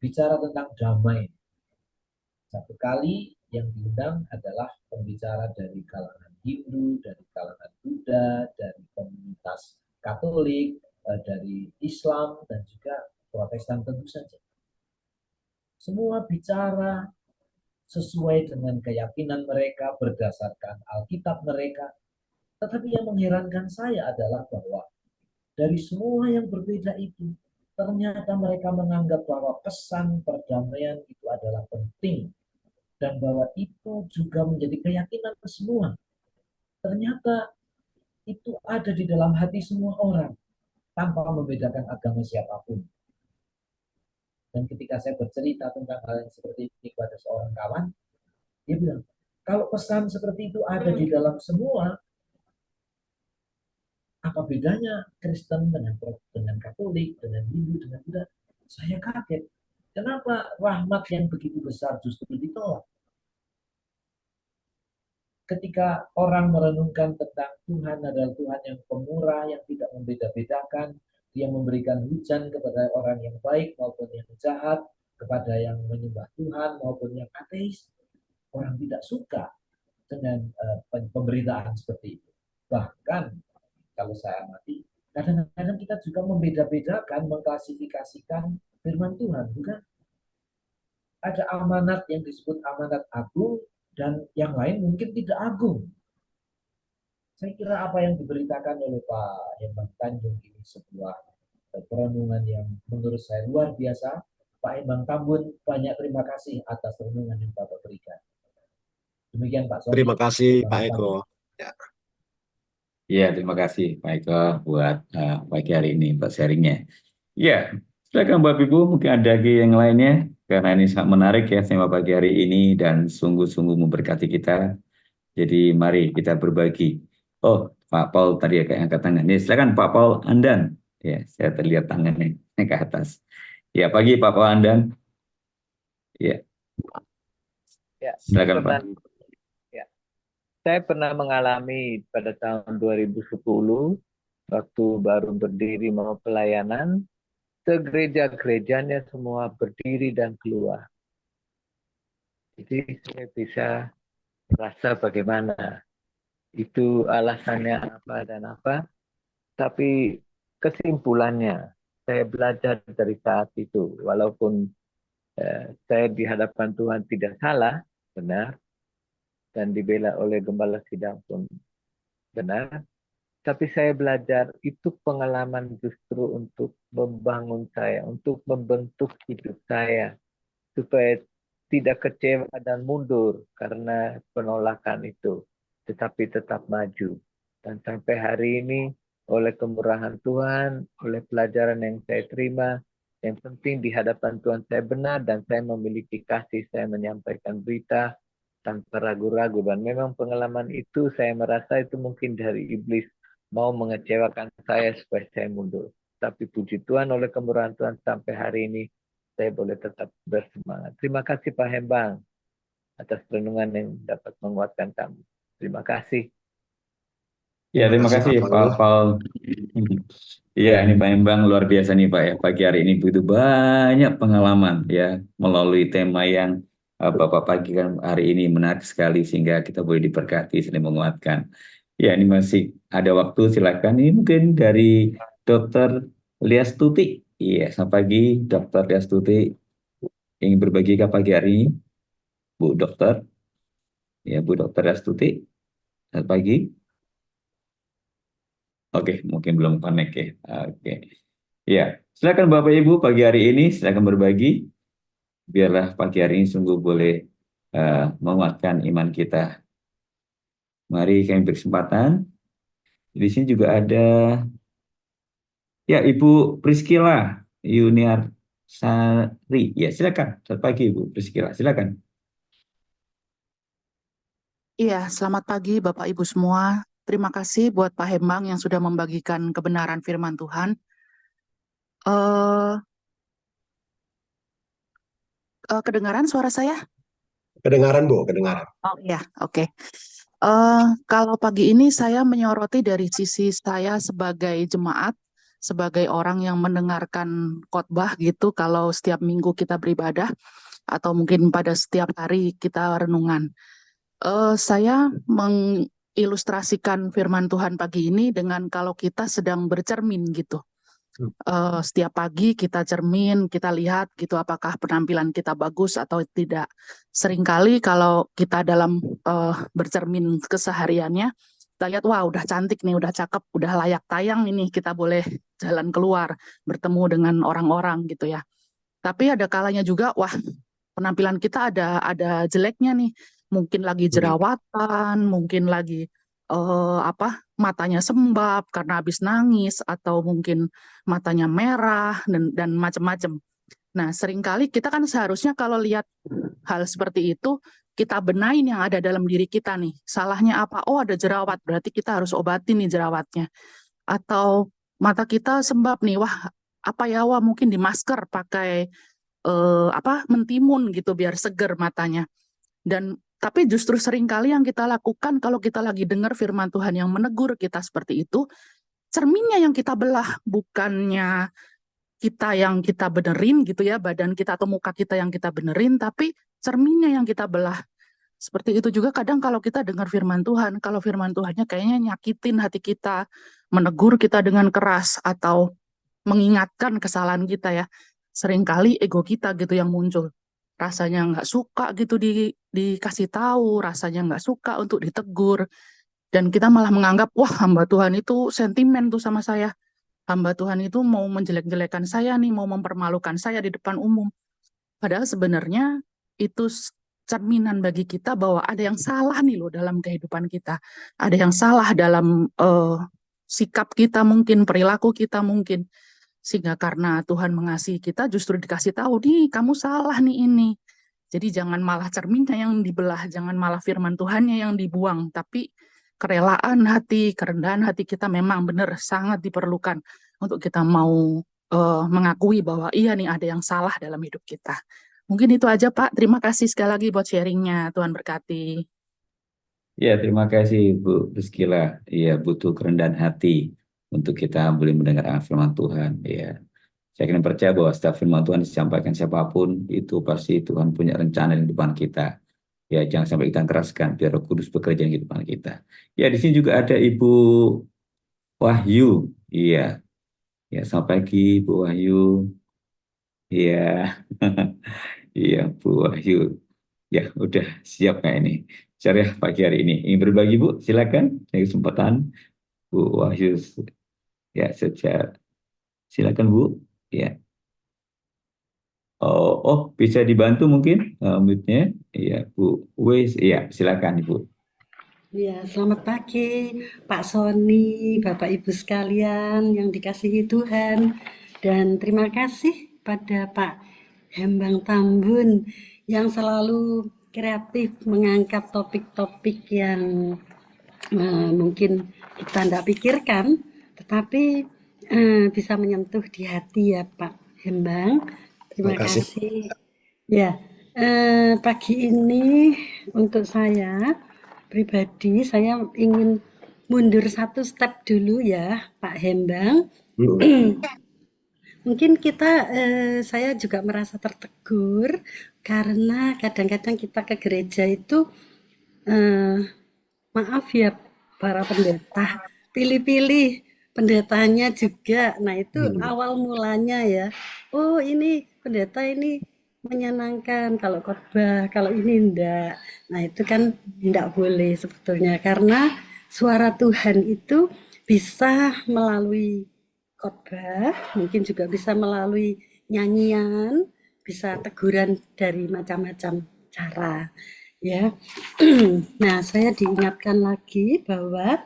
Speaker 8: Bicara tentang damai. Satu kali yang diundang adalah pembicara dari kalangan Hindu, dari kalangan Buddha, dari komunitas Katolik, dari Islam, dan juga Protestan tentu saja. Semua bicara sesuai dengan keyakinan mereka, berdasarkan Alkitab mereka. Tetapi yang mengherankan saya adalah bahwa dari semua yang berbeda itu, ternyata mereka menganggap bahwa pesan perdamaian itu adalah penting. Dan bahwa itu juga menjadi keyakinan semua. Ternyata itu ada di dalam hati semua orang, tanpa membedakan agama siapapun. Dan ketika saya bercerita tentang hal yang seperti ini kepada seorang kawan, dia bilang, kalau pesan seperti itu ada di dalam semua, apa bedanya Kristen dengan Katolik, dengan Hindu, dengan Buddha? Saya kaget. Kenapa rahmat yang begitu besar justru ditolak? Ketika orang merenungkan tentang Tuhan adalah Tuhan yang pemurah, yang tidak membeda-bedakan, dia memberikan hujan kepada orang yang baik maupun yang jahat, kepada yang menyembah Tuhan maupun yang ateis, orang tidak suka dengan pemberitaan seperti itu. Bahkan kalau saya amati, kadang-kadang kita juga membeda-bedakan, mengklasifikasikan firman Tuhan, bukan? Ada amanat yang disebut amanat agung, dan yang lain mungkin tidak agung. Saya kira apa yang diberitakan oleh Pak Hembang Tanjung ini sebuah perenungan yang menurut saya luar biasa. Pak Hembang Tambun, banyak terima kasih atas renungan yang Bapak berikan. Demikian Pak Sony.
Speaker 5: Terima kasih Pak Eko. Ya.
Speaker 2: Ya, terima kasih Pak Eko buat pagi hari ini, buat sharingnya. Ya, silakan Bapak Ibu, mungkin ada lagi yang lainnya, karena ini sangat menarik ya tema pagi hari ini dan sungguh-sungguh memberkati kita. Jadi mari kita berbagi. Oh, Pak Paul tadi ya angkat tangan. Ya, silakan Pak Paul Andan. Ya, saya terlihat tangannya ke atas. Ya, pagi Pak Paul Andan. Ya.
Speaker 9: Ya,
Speaker 2: silakan Pak.
Speaker 9: Saya pernah mengalami pada tahun 2010 waktu baru berdiri mau pelayanan, gereja-gerejanya semua berdiri dan keluar. Jadi saya bisa rasa bagaimana itu alasannya apa dan apa, tapi kesimpulannya saya belajar dari saat itu, walaupun saya di hadapan Tuhan tidak salah, benar, dan dibela oleh gembala sidang pun benar. Tapi saya belajar itu pengalaman justru untuk membangun saya, untuk membentuk hidup saya, supaya tidak kecewa dan mundur karena penolakan itu. tetapi tetap maju. Dan sampai hari ini, oleh kemurahan Tuhan, oleh pelajaran yang saya terima, yang penting di hadapan Tuhan saya benar dan saya memiliki kasih, saya menyampaikan berita tanpa ragu-ragu. Dan memang pengalaman itu saya merasa itu mungkin dari iblis mau mengecewakan saya supaya saya mundur. Tapi puji Tuhan oleh kemurahan Tuhan sampai hari ini saya boleh tetap bersemangat. Terima kasih Pak Hembang atas renungan yang dapat menguatkan kami. Terima kasih.
Speaker 2: Ya, terima kasih Pak Paul. Iya, ini Pak Embang luar biasa nih Pak ya. Pagi hari ini begitu banyak pengalaman ya melalui tema yang Bapak bagikan hari ini menarik sekali sehingga kita boleh diberkati, saling menguatkan. Ya, ini masih ada waktu, silakan. Ini mungkin dari Dr. Liastuti. Iya, selamat pagi Dr. Liastuti. Ingin berbagi ke pagi hari ini, Bu Dokter. Ya, Bu Dokter Liastuti. Selamat pagi. Oke, mungkin belum connect ya. Oke. Ya, silakan Bapak Ibu pagi hari ini silakan berbagi. Biarlah pagi hari ini sungguh boleh menguatkan iman kita. Mari kami berkesempatan. Di sini juga ada ya Ibu Priscilla Yuniar Sari. Ya, silakan. Selamat pagi Ibu Priscilla. Silakan.
Speaker 10: Iya, selamat pagi Bapak Ibu semua. Terima kasih buat Pak Hembang yang sudah membagikan kebenaran firman Tuhan. Kedengaran suara saya?
Speaker 5: Kedengaran, Bu, kedengaran.
Speaker 10: Oh iya, oke. Kalau pagi ini saya menyoroti dari sisi saya sebagai jemaat, sebagai orang yang mendengarkan khotbah gitu, kalau setiap minggu kita beribadah, atau mungkin pada setiap hari kita renungan. Saya mengilustrasikan firman Tuhan pagi ini dengan kalau kita sedang bercermin gitu. Setiap pagi kita cermin, kita lihat gitu apakah penampilan kita bagus atau tidak. Seringkali kalau kita dalam bercermin kesehariannya, kita lihat wah udah cantik nih, udah cakep, udah layak tayang ini, kita boleh jalan keluar, bertemu dengan orang-orang gitu ya. Tapi ada kalanya juga wah penampilan kita ada jeleknya nih, mungkin lagi jerawatan, mungkin lagi matanya sembab karena habis nangis, atau mungkin matanya merah dan macam-macam. Nah, seringkali kita kan seharusnya kalau lihat hal seperti itu, kita benahin yang ada dalam diri kita nih. Salahnya apa? Oh, ada jerawat, berarti kita harus obatin nih jerawatnya. Atau mata kita sembab nih, wah apa ya, wah mungkin di masker pakai mentimun gitu biar seger matanya. Tapi justru seringkali yang kita lakukan kalau kita lagi dengar firman Tuhan yang menegur kita seperti itu, cerminnya yang kita belah, bukannya kita yang kita benerin gitu ya, badan kita atau muka kita yang kita benerin, tapi cerminnya yang kita belah. Seperti itu juga kadang kalau kita dengar firman Tuhan, kalau firman Tuhannya kayaknya nyakitin hati kita, menegur kita dengan keras, atau mengingatkan kesalahan kita ya, seringkali ego kita gitu yang muncul. Rasanya nggak suka gitu dikasih tahu, rasanya nggak suka untuk ditegur, dan kita malah menganggap wah hamba Tuhan itu sentimen tuh sama saya, hamba Tuhan itu mau menjelek-jelekan saya nih, mau mempermalukan saya di depan umum. Padahal sebenarnya itu cerminan bagi kita bahwa ada yang salah nih loh dalam kehidupan kita, ada yang salah dalam sikap kita mungkin, perilaku kita mungkin. Sehingga karena Tuhan mengasihi kita justru dikasih tahu, nih kamu salah nih ini. Jadi jangan malah cerminnya yang dibelah, jangan malah firman Tuhannya yang dibuang, tapi kerelaan hati, kerendahan hati kita memang benar sangat diperlukan untuk kita mau mengakui bahwa iya nih ada yang salah dalam hidup kita. Mungkin itu aja Pak, terima kasih sekali lagi buat sharingnya, Tuhan berkati.
Speaker 2: Ya, terima kasih Bu Priscilla. Iya, butuh kerendahan hati untuk kita boleh mendengar firman Tuhan. Ya, saya ingin percaya bahwa setiap firman Tuhan disampaikan siapapun itu pasti Tuhan punya rencana di depan kita. Ya, jangan sampai kita keraskan, biar Roh Kudus bekerja di depan kita. Ya, di sini juga ada Ibu Wahyu. Iya, ya selamat pagi Bu Wahyu. Iya, iya Bu Wahyu. Ya, udah siap kayak ini. Ceria pagi hari ini. Ingin berbagi Bu, silakan. Saya kesempatan Bu Wahyu. Ya, silakan Bu. Ya. Oh, bisa dibantu mungkin mute-nya. Iya, Bu. Wes, iya, silakan Ibu.
Speaker 11: Ya, selamat pagi Pak Sony, Bapak Ibu sekalian yang dikasihi Tuhan. Dan terima kasih pada Pak Hembang Tambun yang selalu kreatif mengangkat topik-topik yang mungkin kita tidak pikirkan, tetapi bisa menyentuh di hati ya Pak Hembang. Terima
Speaker 5: Terima kasih.
Speaker 11: kasih. Ya, pagi ini untuk saya pribadi, saya ingin mundur satu step dulu ya Pak Hembang. Mungkin saya juga merasa tertegur karena kadang-kadang kita ke gereja itu, maaf ya para pendeta, pilih-pilih pendetanya juga. Nah itu awal mulanya ya, oh ini pendeta ini menyenangkan kalau khotbah, kalau ini enggak. Nah itu kan enggak boleh sebetulnya karena suara Tuhan itu bisa melalui khotbah, mungkin juga bisa melalui nyanyian, bisa teguran dari macam-macam cara ya. Nah, saya diingatkan lagi bahwa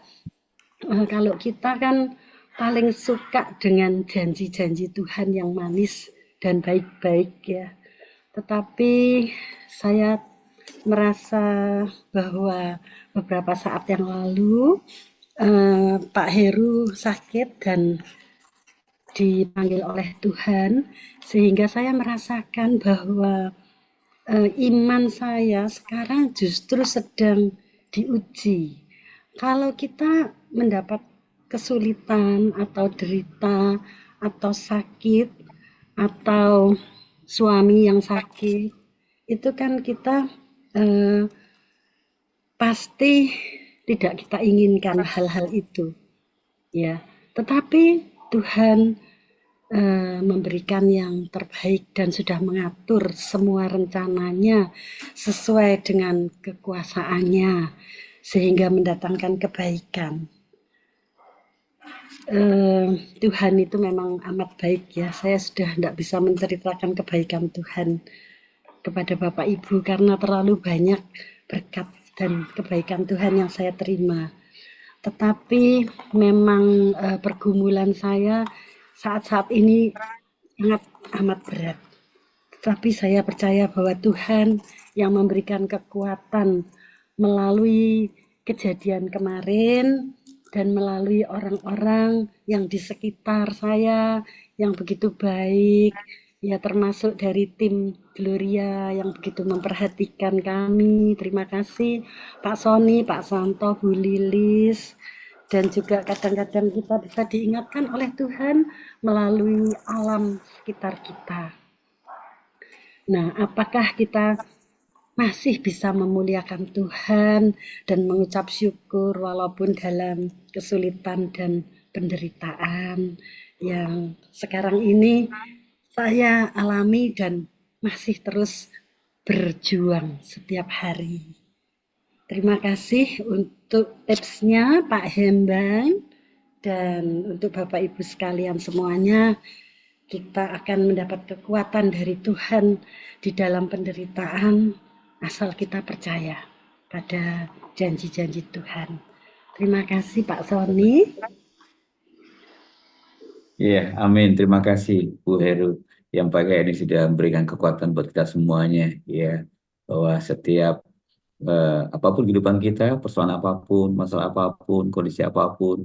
Speaker 11: kalau kita kan paling suka dengan janji-janji Tuhan yang manis dan baik-baik ya. Tetapi saya merasa bahwa beberapa saat yang lalu Pak Heru sakit dan dipanggil oleh Tuhan sehingga saya merasakan bahwa iman saya sekarang justru sedang diuji. Kalau kita mendapat kesulitan atau derita atau sakit atau suami yang sakit, itu kan kita pasti tidak kita inginkan hal-hal itu, ya. Tetapi Tuhan memberikan yang terbaik dan sudah mengatur semua rencananya sesuai dengan kekuasaannya sehingga mendatangkan kebaikan. Tuhan itu memang amat baik ya. Saya sudah tidak bisa menceritakan kebaikan Tuhan kepada Bapak Ibu karena terlalu banyak berkat dan kebaikan Tuhan yang saya terima. Tetapi memang pergumulan saya saat-saat ini sangat amat berat. Tetapi saya percaya bahwa Tuhan yang memberikan kekuatan melalui kejadian kemarin dan melalui orang-orang yang di sekitar saya yang begitu baik, ya termasuk dari tim Gloria yang begitu memperhatikan kami. Terima kasih Pak Sony, Pak Santo, Bu Lilis, dan juga kadang-kadang kita bisa diingatkan oleh Tuhan melalui alam sekitar kita. Nah, apakah kita masih bisa memuliakan Tuhan dan mengucap syukur walaupun dalam kesulitan dan penderitaan yang sekarang ini saya alami dan masih terus berjuang setiap hari. Terima kasih untuk tipsnya Pak Hembang dan untuk Bapak Ibu sekalian semuanya. Kita akan mendapat kekuatan dari Tuhan di dalam penderitaan asal kita percaya pada janji-janji Tuhan. Terima kasih Pak Sony.
Speaker 2: Iya, amin. Terima kasih Bu Heru yang pagi ini sudah memberikan kekuatan buat kita semuanya, ya, bahwa setiap apapun kehidupan kita, persoalan apapun, masalah apapun, kondisi apapun,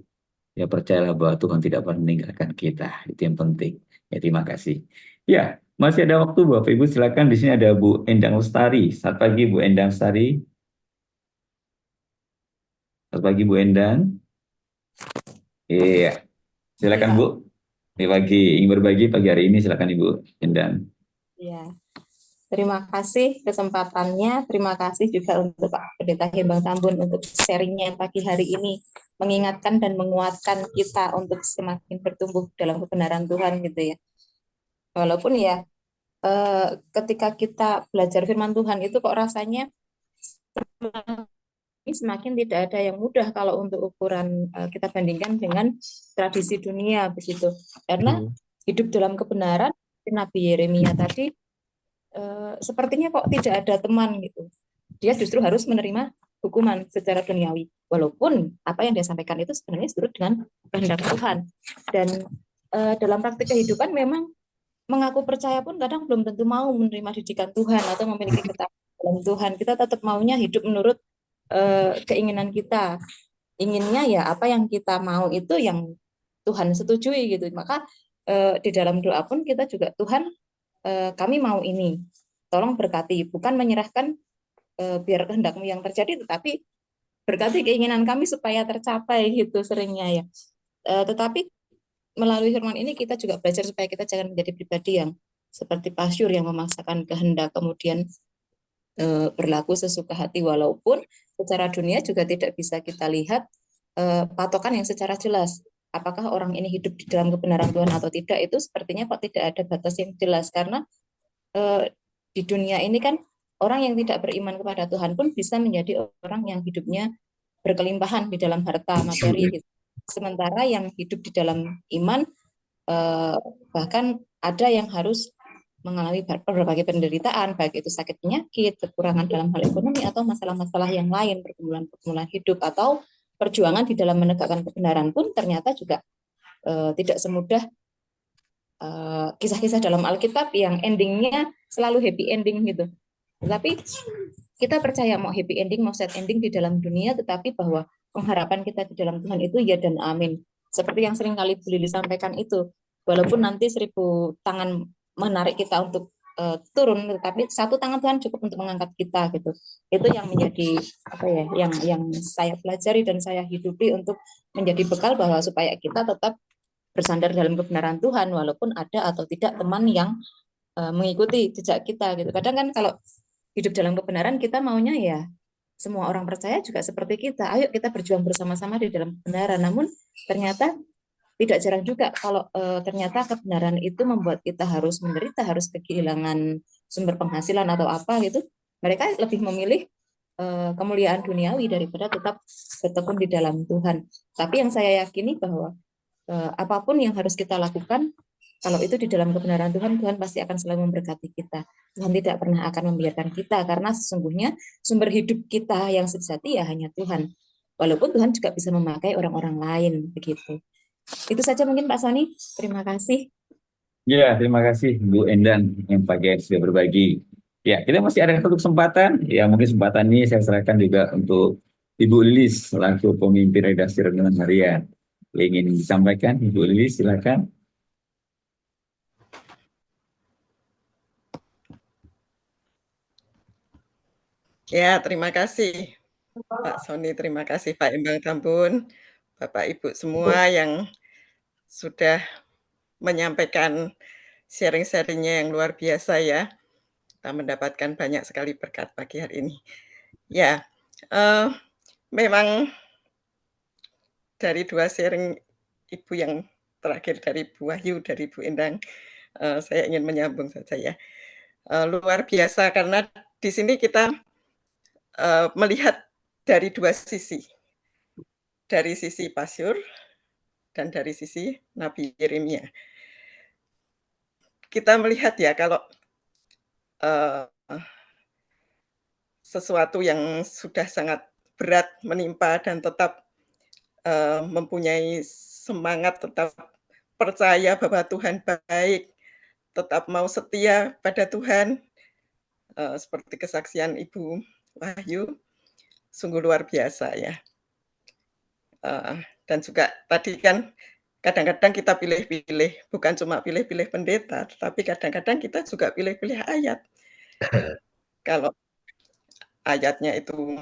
Speaker 2: ya percayalah bahwa Tuhan tidak pernah meninggalkan kita. Itu yang penting. Ya, terima kasih. Ya, masih ada waktu Bapak Ibu, silakan. Di sini ada Bu Endang Lestari. Selamat pagi Bu Endang Lestari. Selamat pagi Bu Endang. Iya, silakan Bu. Ini pagi ingin berbagi pagi hari ini, silakan Ibu Endang.
Speaker 12: Ya, terima kasih kesempatannya. Terima kasih juga untuk Pak Pendeta Hembang Tambun untuk sharingnya pagi hari ini, mengingatkan dan menguatkan kita untuk semakin bertumbuh dalam kebenaran Tuhan gitu ya. Walaupun ya ketika kita belajar firman Tuhan itu kok rasanya semakin tidak ada yang mudah kalau untuk ukuran kita bandingkan dengan tradisi dunia begitu. Karena hidup dalam kebenaran, Nabi Yeremia tadi sepertinya kok tidak ada teman gitu. Dia justru harus menerima hukuman secara duniawi. Walaupun apa yang dia sampaikan itu sebenarnya seturut dengan kehendak Tuhan. Dan dalam praktik kehidupan memang mengaku percaya pun kadang belum tentu mau menerima didikan Tuhan atau memiliki ketakwaan dalam Tuhan. Kita tetap maunya hidup menurut keinginan kita. Inginnya ya apa yang kita mau itu yang Tuhan setujui gitu. Maka di dalam doa pun kita juga, Tuhan kami mau ini, tolong berkati, bukan menyerahkan biar kehendak-Mu yang terjadi, tetapi berkati keinginan kami supaya tercapai gitu seringnya ya. Tetapi melalui firman ini kita juga belajar supaya kita jangan menjadi pribadi yang seperti Pasyur yang memaksakan kehendak kemudian berlaku sesuka hati, walaupun secara dunia juga tidak bisa kita lihat patokan yang secara jelas. Apakah orang ini hidup di dalam kebenaran Tuhan atau tidak, itu sepertinya kok tidak ada batas yang jelas, karena di dunia ini kan orang yang tidak beriman kepada Tuhan pun bisa menjadi orang yang hidupnya berkelimpahan di dalam harta materi gitu. Sementara yang hidup di dalam iman bahkan ada yang harus mengalami berbagai penderitaan, baik itu sakit penyakit, kekurangan dalam hal ekonomi, atau masalah-masalah yang lain, pergumulan-pergumulan hidup, atau perjuangan di dalam menegakkan kebenaran pun ternyata juga tidak semudah kisah-kisah dalam Alkitab yang endingnya selalu happy ending gitu. Tetapi kita percaya mau happy ending, mau sad ending di dalam dunia, tetapi bahwa pengharapan kita di dalam Tuhan itu ya dan amin. Seperti yang sering kali Bu Lili sampaikan itu, walaupun nanti 1000 tangan menarik kita untuk turun, tetapi satu tangan Tuhan cukup untuk mengangkat kita gitu. Itu yang menjadi apa ya, yang saya pelajari dan saya hidupi untuk menjadi bekal bahwa supaya kita tetap bersandar dalam kebenaran Tuhan walaupun ada atau tidak teman yang mengikuti jejak kita gitu. Kadang kan kalau hidup dalam kebenaran kita maunya ya semua orang percaya juga seperti kita. Ayo kita berjuang bersama-sama di dalam kebenaran. Namun ternyata tidak jarang juga kalau ternyata kebenaran itu membuat kita harus menderita, harus kehilangan sumber penghasilan atau apa gitu. Mereka lebih memilih kemuliaan duniawi daripada tetap bertekun di dalam Tuhan. Tapi yang saya yakini bahwa apapun yang harus kita lakukan, kalau itu di dalam kebenaran Tuhan, Tuhan pasti akan selalu memberkati kita. Tuhan tidak pernah akan membiarkan kita, karena sesungguhnya sumber hidup kita yang sejati ya hanya Tuhan. Walaupun Tuhan juga bisa memakai orang-orang lain, begitu. Itu saja mungkin Pak Sony. Terima kasih.
Speaker 2: Ya, terima kasih Bu Endan yang pagi sudah berbagi. Ya, kita masih ada satu kesempatan. Ya, mungkin kesempatan ini saya serahkan juga untuk Ibu Lilis selaku pemimpin redaksi Renungan Harian. Ingin disampaikan, Ibu Lilis, silakan.
Speaker 13: Ya, terima kasih Pak Sony, terima kasih Pak Embang Tambun, Bapak Ibu semua yang sudah menyampaikan sharing-sharingnya yang luar biasa ya. Kita mendapatkan banyak sekali berkat pagi hari ini. Ya, memang dari 2 sharing Ibu yang terakhir dari Bu Wahyu, dari Bu Endang, saya ingin menyambung saja ya. Luar biasa karena di sini kita melihat dari 2 sisi. Dari sisi Pasyur dan dari sisi Nabi Yeremia. Kita melihat ya kalau sesuatu yang sudah sangat berat menimpa dan tetap mempunyai semangat, tetap percaya bahwa Tuhan baik, tetap mau setia pada Tuhan, seperti kesaksian Ibu Wahyu, sungguh luar biasa ya. Dan juga tadi kan kadang-kadang kita pilih-pilih, bukan cuma pilih-pilih pendeta, tetapi kadang-kadang kita juga pilih-pilih ayat. Kalau ayatnya itu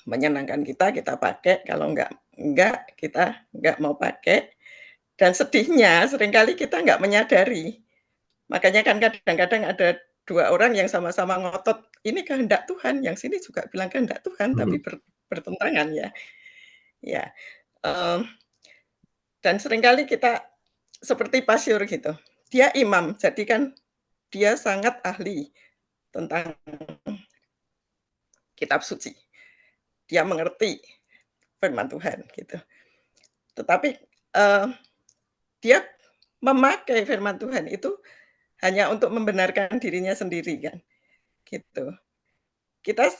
Speaker 13: menyenangkan kita, kita pakai, kalau enggak, kita enggak mau pakai. Dan sedihnya seringkali kita enggak menyadari. Makanya kan kadang-kadang ada 2 orang yang sama-sama ngotot, ini kehendak Tuhan, yang sini juga bilang kehendak Tuhan, tapi bertentangan ya. Ya, dan seringkali kita seperti Pasyur gitu. Dia imam, jadi kan dia sangat ahli tentang kitab suci. Dia mengerti firman Tuhan gitu. Tetapi dia memakai firman Tuhan itu hanya untuk membenarkan dirinya sendiri kan. Gitu. Kita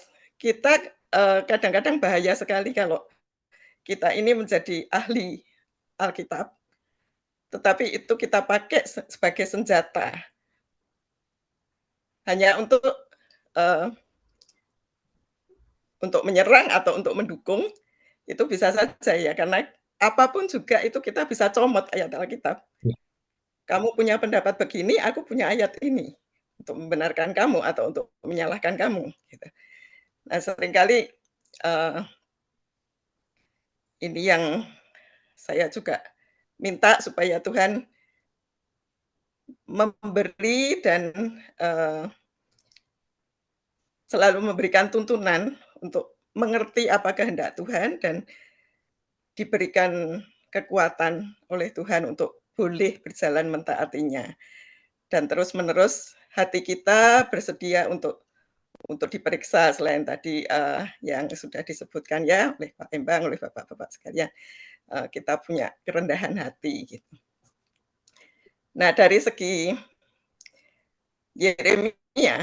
Speaker 13: kadang-kadang bahaya sekali kalau kita ini menjadi ahli Alkitab, tetapi itu kita pakai sebagai senjata hanya untuk menyerang atau untuk mendukung, itu bisa saja ya, karena apapun juga itu kita bisa comot ayat Alkitab. Kamu punya pendapat begini, aku punya ayat ini untuk membenarkan kamu atau untuk menyalahkan kamu, gitu. Nah, seringkali ini yang saya juga minta supaya Tuhan memberi dan selalu memberikan tuntunan untuk mengerti apa kehendak Tuhan dan diberikan kekuatan oleh Tuhan untuk boleh berjalan mentaatinya. Dan terus-menerus hati kita bersedia untuk diperiksa selain tadi yang sudah disebutkan ya oleh Pak Embang, oleh Bapak-bapak sekalian, kita punya kerendahan hati gitu. Nah, dari segi Yeremia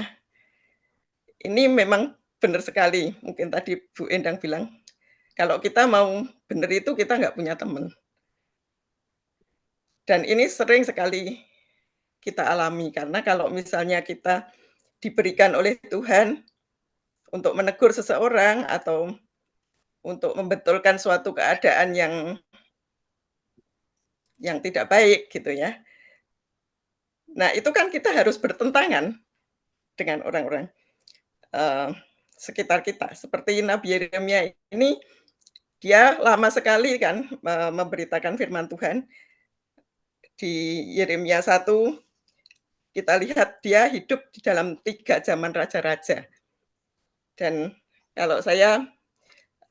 Speaker 13: ini memang benar sekali. Mungkin tadi Bu Endang bilang, kalau kita mau benar itu kita nggak punya teman. Dan ini sering sekali kita alami, karena kalau misalnya kita diberikan oleh Tuhan untuk menegur seseorang atau untuk membetulkan suatu keadaan yang tidak baik gitu ya. Nah, itu kan kita harus bertentangan dengan orang-orang sekitar kita. Seperti Nabi Yeremia ini, dia lama sekali kan memberitakan firman Tuhan. Di Yeremia 1, kita lihat dia hidup di dalam 3 zaman raja-raja. Dan kalau saya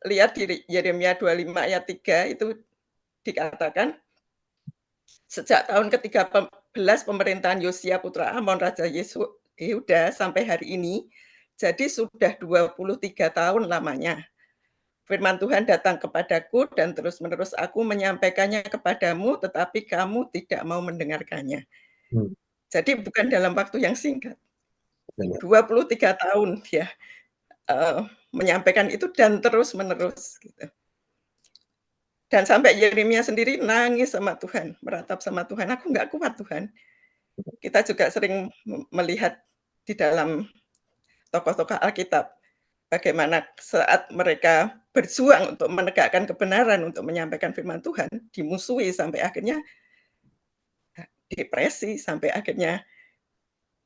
Speaker 13: lihat di Yeremia 25 ayat 3 itu dikatakan, sejak tahun ke-13 pemerintahan Yosia putra Amon Raja Yehuda sampai hari ini, jadi sudah 23 tahun lamanya. Firman Tuhan datang kepadaku dan terus-menerus aku menyampaikannya kepadamu, tetapi kamu tidak mau mendengarkannya. Jadi bukan dalam waktu yang singkat. 23 tahun ya menyampaikan itu dan terus-menerus gitu. Dan sampai Yeremia sendiri nangis sama Tuhan, meratap sama Tuhan, aku nggak kuat Tuhan. Kita juga sering melihat di dalam tokoh-tokoh Alkitab, bagaimana saat mereka berjuang untuk menegakkan kebenaran, untuk menyampaikan firman Tuhan, dimusuhi sampai akhirnya depresi, sampai akhirnya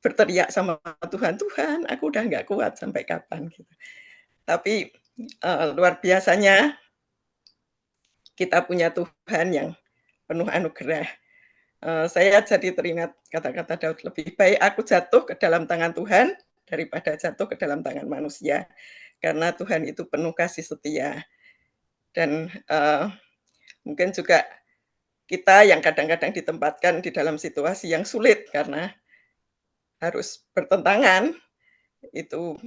Speaker 13: berteriak sama Tuhan, Tuhan aku udah nggak kuat sampai kapan gitu. Tapi luar biasanya kita punya Tuhan yang penuh anugerah. Saya jadi teringat kata-kata Daud, lebih baik aku jatuh ke dalam tangan Tuhan daripada jatuh ke dalam tangan manusia. Karena Tuhan itu penuh kasih setia. Dan mungkin juga kita yang kadang-kadang ditempatkan di dalam situasi yang sulit karena harus bertentangan, itu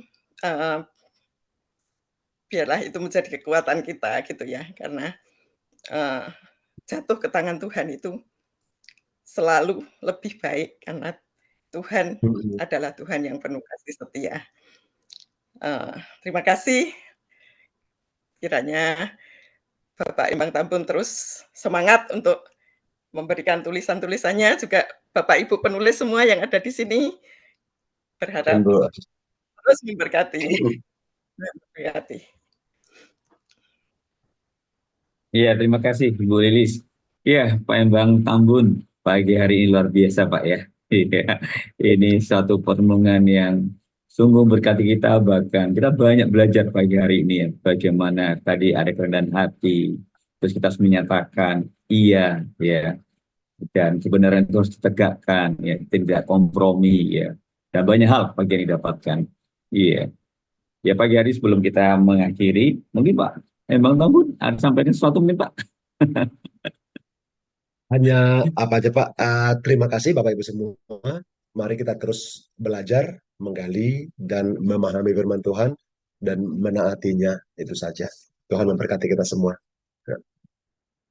Speaker 13: biarlah itu menjadi kekuatan kita gitu ya. Karena jatuh ke tangan Tuhan itu selalu lebih baik karena Tuhan adalah Tuhan yang penuh kasih setia. Terima kasih. Kiranya Bapak Embang Tambun terus semangat untuk memberikan tulisan-tulisannya, juga Bapak Ibu penulis semua yang ada di sini, berharap terus memberkati. Memberkati.
Speaker 2: Iya, terima kasih Ibu Lilis. Iya, Pak Embang Tambun, pagi hari ini luar biasa Pak ya. Ini suatu pertemuan yang sungguh berkati kita, bahkan kita banyak belajar pagi hari ini ya, bagaimana tadi ada kerendahan hati, terus kita harus menyatakan iya ya, dan kebenaran itu harus ditegakkan ya, tidak kompromi ya, dan banyak hal pagi yang didapatkan. Iya. Ya pagi hari sebelum kita mengakhiri, mungkin Pak Embang Tambun ada sampaikan sesuatu mungkin Pak.
Speaker 5: Hanya apa aja Pak, terima kasih Bapak Ibu semua. Mari kita terus belajar, menggali, dan memahami firman Tuhan, dan menaatinya, itu saja. Tuhan memberkati kita semua.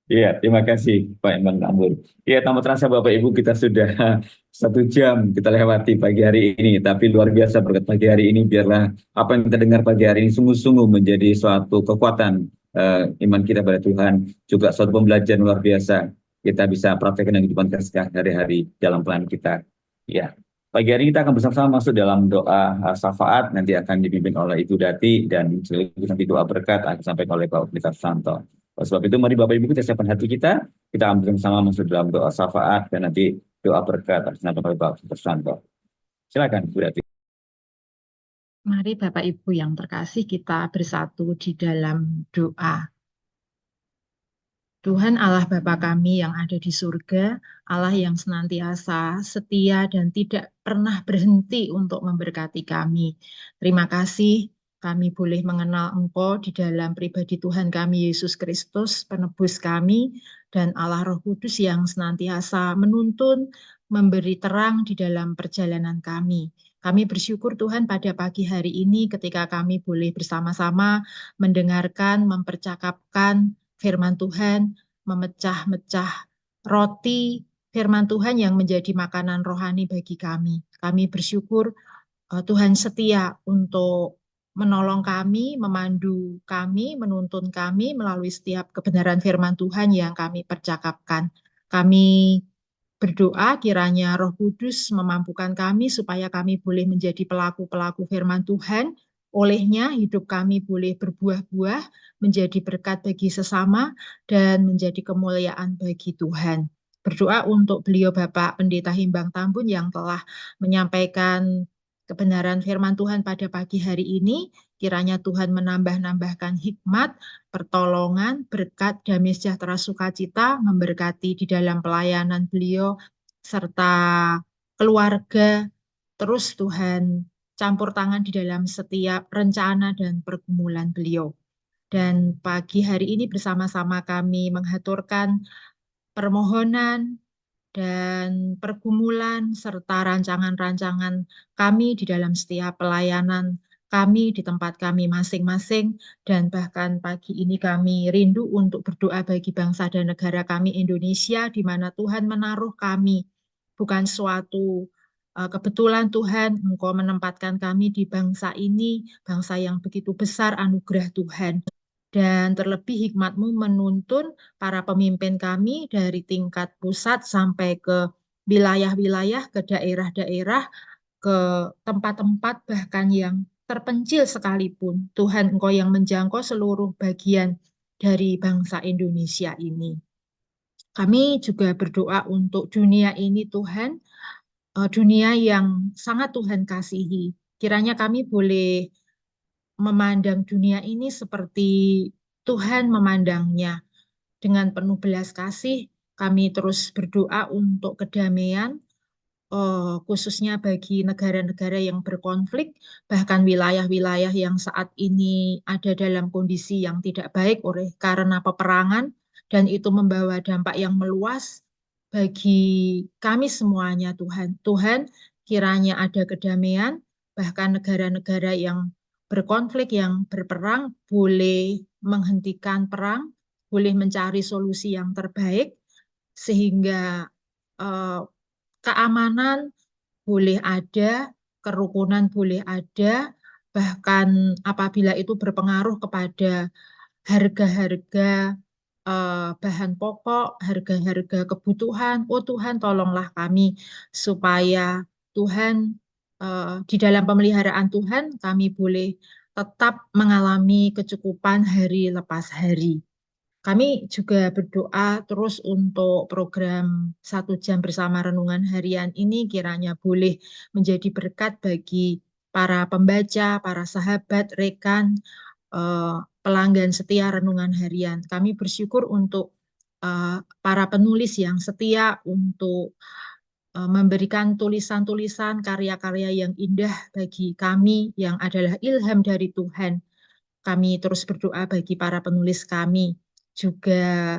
Speaker 2: Iya, terima kasih Pak Iman Tambun. Iya, tanpa terasa Bapak Ibu kita sudah 1 jam kita lewati pagi hari ini. Tapi luar biasa berkat pagi hari ini, biarlah apa yang kita dengar pagi hari ini sungguh-sungguh menjadi suatu kekuatan iman kita pada Tuhan. Juga suatu pembelajaran luar biasa. Kita bisa praktekkan dengan kehidupan kita hari-hari dalam pelayanan kita. Ya, pagi hari ini kita akan bersama-sama masuk dalam doa syafaat. Nanti akan dipimpin oleh Ibu Dati dan nanti doa berkat akan disampaikan oleh Pak Pendeta Santo. Oleh sebab itu, mari Bapak Ibu kita siapkan hati kita akan bersama masuk dalam doa syafaat dan nanti doa berkat atas nama Bapak Santo. Silakan, Bu Dati.
Speaker 1: Mari Bapak Ibu yang terkasih, kita bersatu di dalam doa. Tuhan Allah Bapa kami yang ada di surga, Allah yang senantiasa setia dan tidak pernah berhenti untuk memberkati kami. Terima kasih kami boleh mengenal Engkau di dalam pribadi Tuhan kami Yesus Kristus, penebus kami, dan Allah Roh Kudus yang senantiasa menuntun, memberi terang di dalam perjalanan kami. Kami bersyukur Tuhan pada pagi hari ini ketika kami boleh bersama-sama mendengarkan, mempercakapkan firman Tuhan, memecah-mecah roti firman Tuhan yang menjadi makanan rohani bagi kami. Kami bersyukur Tuhan setia untuk menolong kami, memandu kami, menuntun kami melalui setiap kebenaran firman Tuhan yang kami percakapkan. Kami berdoa kiranya Roh Kudus memampukan kami supaya kami boleh menjadi pelaku-pelaku firman Tuhan. Olehnya hidup kami boleh berbuah-buah, menjadi berkat bagi sesama, dan menjadi kemuliaan bagi Tuhan. Berdoa untuk beliau Bapak Pendeta Himbang Tambun yang telah menyampaikan kebenaran firman Tuhan pada pagi hari ini. Kiranya Tuhan menambah-nambahkan hikmat, pertolongan, berkat, damai sejahtera sukacita, memberkati di dalam pelayanan beliau, serta keluarga. Terus Tuhan campur tangan di dalam setiap rencana dan pergumulan beliau. Dan pagi hari ini bersama-sama kami menghaturkan permohonan dan pergumulan serta rancangan-rancangan kami di dalam setiap pelayanan kami di tempat kami masing-masing, dan bahkan pagi ini kami rindu untuk berdoa bagi bangsa dan negara kami Indonesia, di mana Tuhan menaruh kami. Bukan suatu kebetulan Tuhan, Engkau menempatkan kami di bangsa ini, bangsa yang begitu besar anugerah Tuhan. Dan terlebih hikmat-Mu menuntun para pemimpin kami dari tingkat pusat sampai ke wilayah-wilayah, ke daerah-daerah, ke tempat-tempat bahkan yang terpencil sekalipun. Tuhan, Engkau yang menjangkau seluruh bagian dari bangsa Indonesia ini. Kami juga berdoa untuk dunia ini, Tuhan, dunia yang sangat Tuhan kasihi. Kiranya kami boleh memandang dunia ini seperti Tuhan memandangnya. Dengan penuh belas kasih, kami terus berdoa untuk kedamaian, khususnya bagi negara-negara yang berkonflik, bahkan wilayah-wilayah yang saat ini ada dalam kondisi yang tidak baik karena peperangan, dan itu membawa dampak yang meluas bagi kami semuanya, Tuhan. Tuhan, kiranya ada kedamaian, bahkan negara-negara yang berkonflik, yang berperang, boleh menghentikan perang, boleh mencari solusi yang terbaik, sehingga keamanan boleh ada, kerukunan boleh ada, bahkan apabila itu berpengaruh kepada harga-harga bahan pokok, harga-harga kebutuhan, oh Tuhan tolonglah kami supaya Tuhan di dalam pemeliharaan Tuhan kami boleh tetap mengalami kecukupan hari lepas hari. Kami juga berdoa terus untuk program 1 jam bersama renungan harian ini kiranya boleh menjadi berkat bagi para pembaca, para sahabat, rekan, pelanggan setia renungan harian. Kami bersyukur untuk para penulis yang setia untuk memberikan tulisan-tulisan, karya-karya yang indah bagi kami yang adalah ilham dari Tuhan. Kami terus berdoa bagi para penulis kami, juga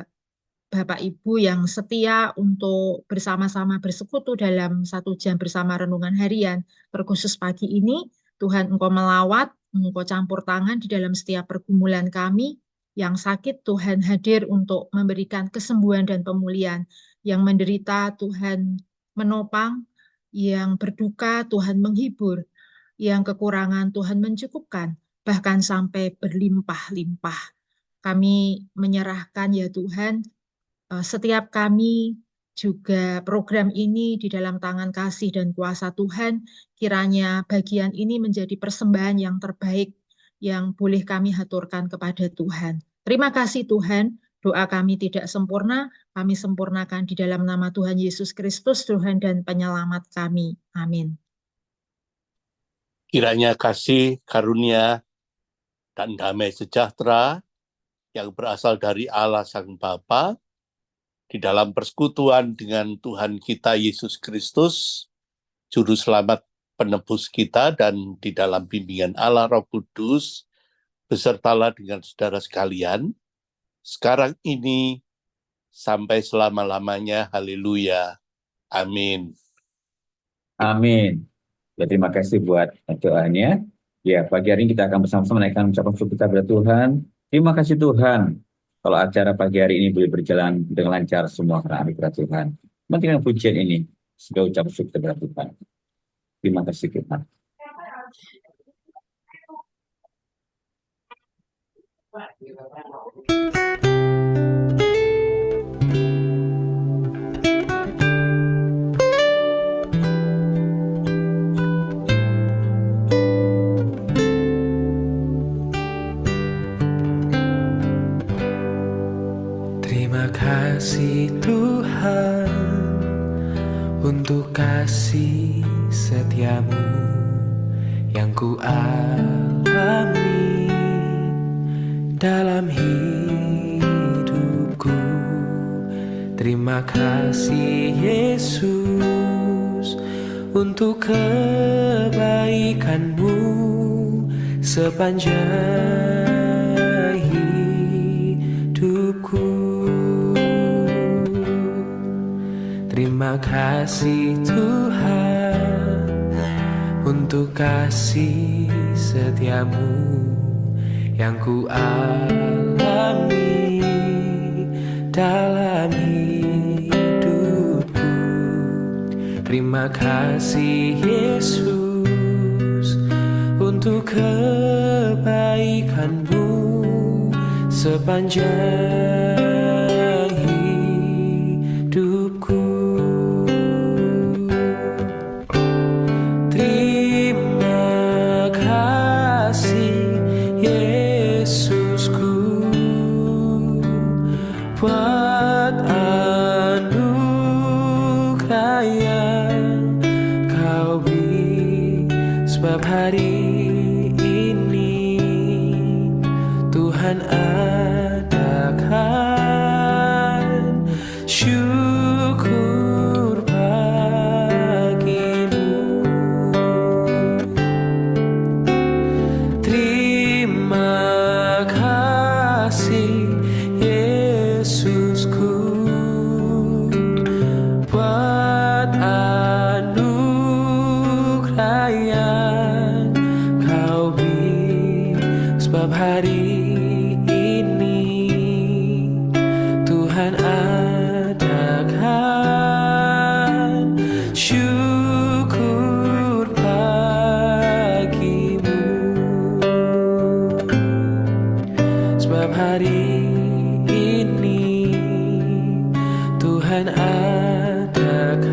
Speaker 1: Bapak Ibu yang setia untuk bersama-sama bersekutu dalam 1 jam bersama renungan harian. Terkhusus pagi ini, Tuhan Engkau melawat, Engkau campur tangan di dalam setiap pergumulan kami, Yang sakit Tuhan hadir untuk memberikan kesembuhan dan pemulihan. Yang menderita Tuhan menopang, yang berduka Tuhan menghibur, yang kekurangan Tuhan mencukupkan, bahkan sampai berlimpah-limpah. Kami menyerahkan ya Tuhan, setiap kami juga program ini di dalam tangan kasih dan kuasa Tuhan, kiranya bagian ini menjadi persembahan yang terbaik yang boleh kami haturkan kepada Tuhan. Terima kasih Tuhan, doa kami tidak sempurna, kami sempurnakan di dalam nama Tuhan Yesus Kristus, Tuhan dan Penyelamat kami. Amin.
Speaker 14: Kiranya kasih, karunia, dan damai sejahtera yang berasal dari Allah Sang Bapa, di dalam persekutuan dengan Tuhan kita Yesus Kristus, Juru Selamat penebus kita, dan di dalam bimbingan Allah Roh Kudus, besertalah dengan saudara sekalian, sekarang ini, sampai selama-lamanya. Haleluya. Amin.
Speaker 2: Amin. Ya, terima kasih buat doanya. Ya, pagi hari ini kita akan bersama-sama menaikkan ucapan syukur kita kepada Tuhan. Terima kasih Tuhan, kalau acara pagi hari ini boleh berjalan dengan lancar semua karena anugerah Tuhan. Mentingkan pujian ini, sebagai ucapan syukur kepada Tuhan. Terima kasih Tuhan.
Speaker 3: Terima kasih Tuhan untuk kasih setiamu yang ku alami dalam hidupku. Terima kasih Yesus untuk kebaikanmu sepanjang hidupku. Terima kasih Tuhan untuk kasih setiamu yang ku alami dalam hidupku. Terima kasih Yesus untuk kebaikanmu sepanjang hidupku. Terima kasih Yesusku buat anugerah yang kau beri, sebab hari ini Tuhan adakan syukur bagimu. Terima kasih Yesusku buat anugerah yang kau beri, sebab hari ini Tuhan adakan syukur bagimu, sebab hari ini Tuhan adakan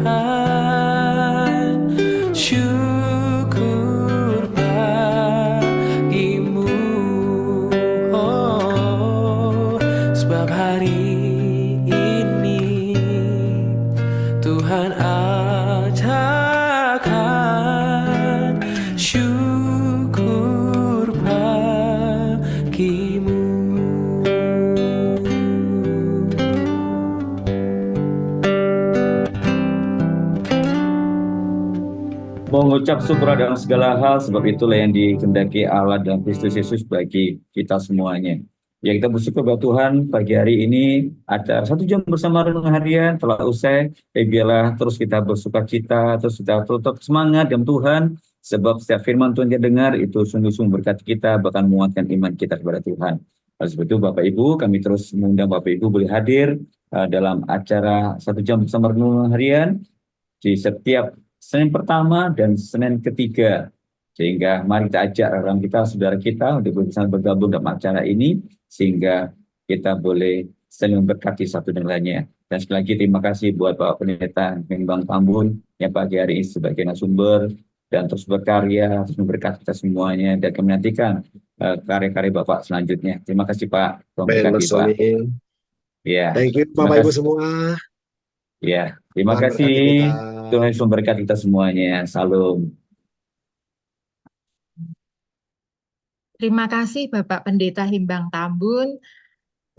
Speaker 3: syukur bagimu. Oh, sebab hari ini Tuhan adakan syukur bagimu.
Speaker 2: Mengucap syukur dalam segala hal, sebab itulah yang dikehendaki Allah dalam Kristus Yesus bagi kita semuanya. Ya, kita bersyukur bahwa Tuhan pagi hari ini acara 1 jam bersama renungan harian telah usai. Biarlah terus kita bersuka cita, terus kita tetap semangat dalam Tuhan, sebab setiap firman Tuhan kita dengar itu sungguh-sungguh berkat kita, bahkan menguatkan iman kita kepada Tuhan. Oleh sebab itu Bapak Ibu, kami terus mengundang Bapak Ibu boleh hadir dalam acara 1 jam bersama renungan harian di setiap Senin pertama dan Senin ketiga. Sehingga mari kita ajak orang kita, saudara kita untuk bersama bergabung dalam acara ini, sehingga kita boleh saling memberkati satu dengan lainnya. Dan sekali lagi terima kasih buat Bapak Pendeta Bang Tambun yang pagi hari ini sebagai narasumber dan terus berkarya, terus memberkati kita semuanya, dan kami nantikan karya-karya Bapak selanjutnya. Terima kasih Pak.
Speaker 5: Ben Mas Sony.
Speaker 2: Ya.
Speaker 5: Thank you Bapak Ibu semua.
Speaker 2: Ya, terima
Speaker 5: Tuhan
Speaker 2: kasih.
Speaker 5: berkati kita.
Speaker 2: Tuhan Yesus memberkati kita semuanya. Salam.
Speaker 1: Terima kasih Bapak Pendeta Himbang Tambun.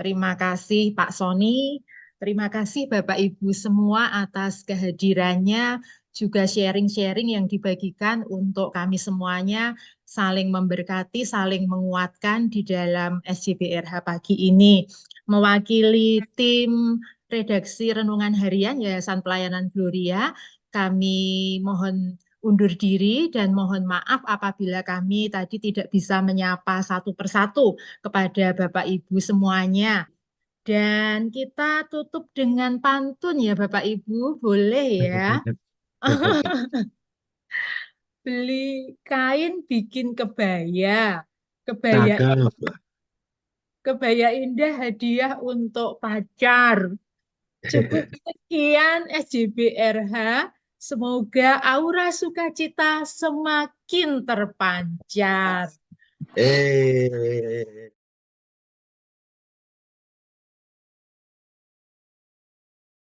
Speaker 1: Terima kasih Pak Sony. Terima kasih Bapak Ibu semua atas kehadirannya, juga sharing-sharing yang dibagikan untuk kami semuanya saling memberkati, saling menguatkan di dalam SJBRH pagi ini. Mewakili tim redaksi Renungan Harian Yayasan Pelayanan Gloria, kami mohon undur diri dan mohon maaf apabila kami tadi tidak bisa menyapa satu persatu kepada Bapak Ibu semuanya. Dan kita tutup dengan pantun ya Bapak Ibu, boleh ya? Beli kain bikin kebaya. Kebaya indah hadiah untuk pacar. Cukup sekian SJBRH. Semoga aura sukacita semakin terpancar.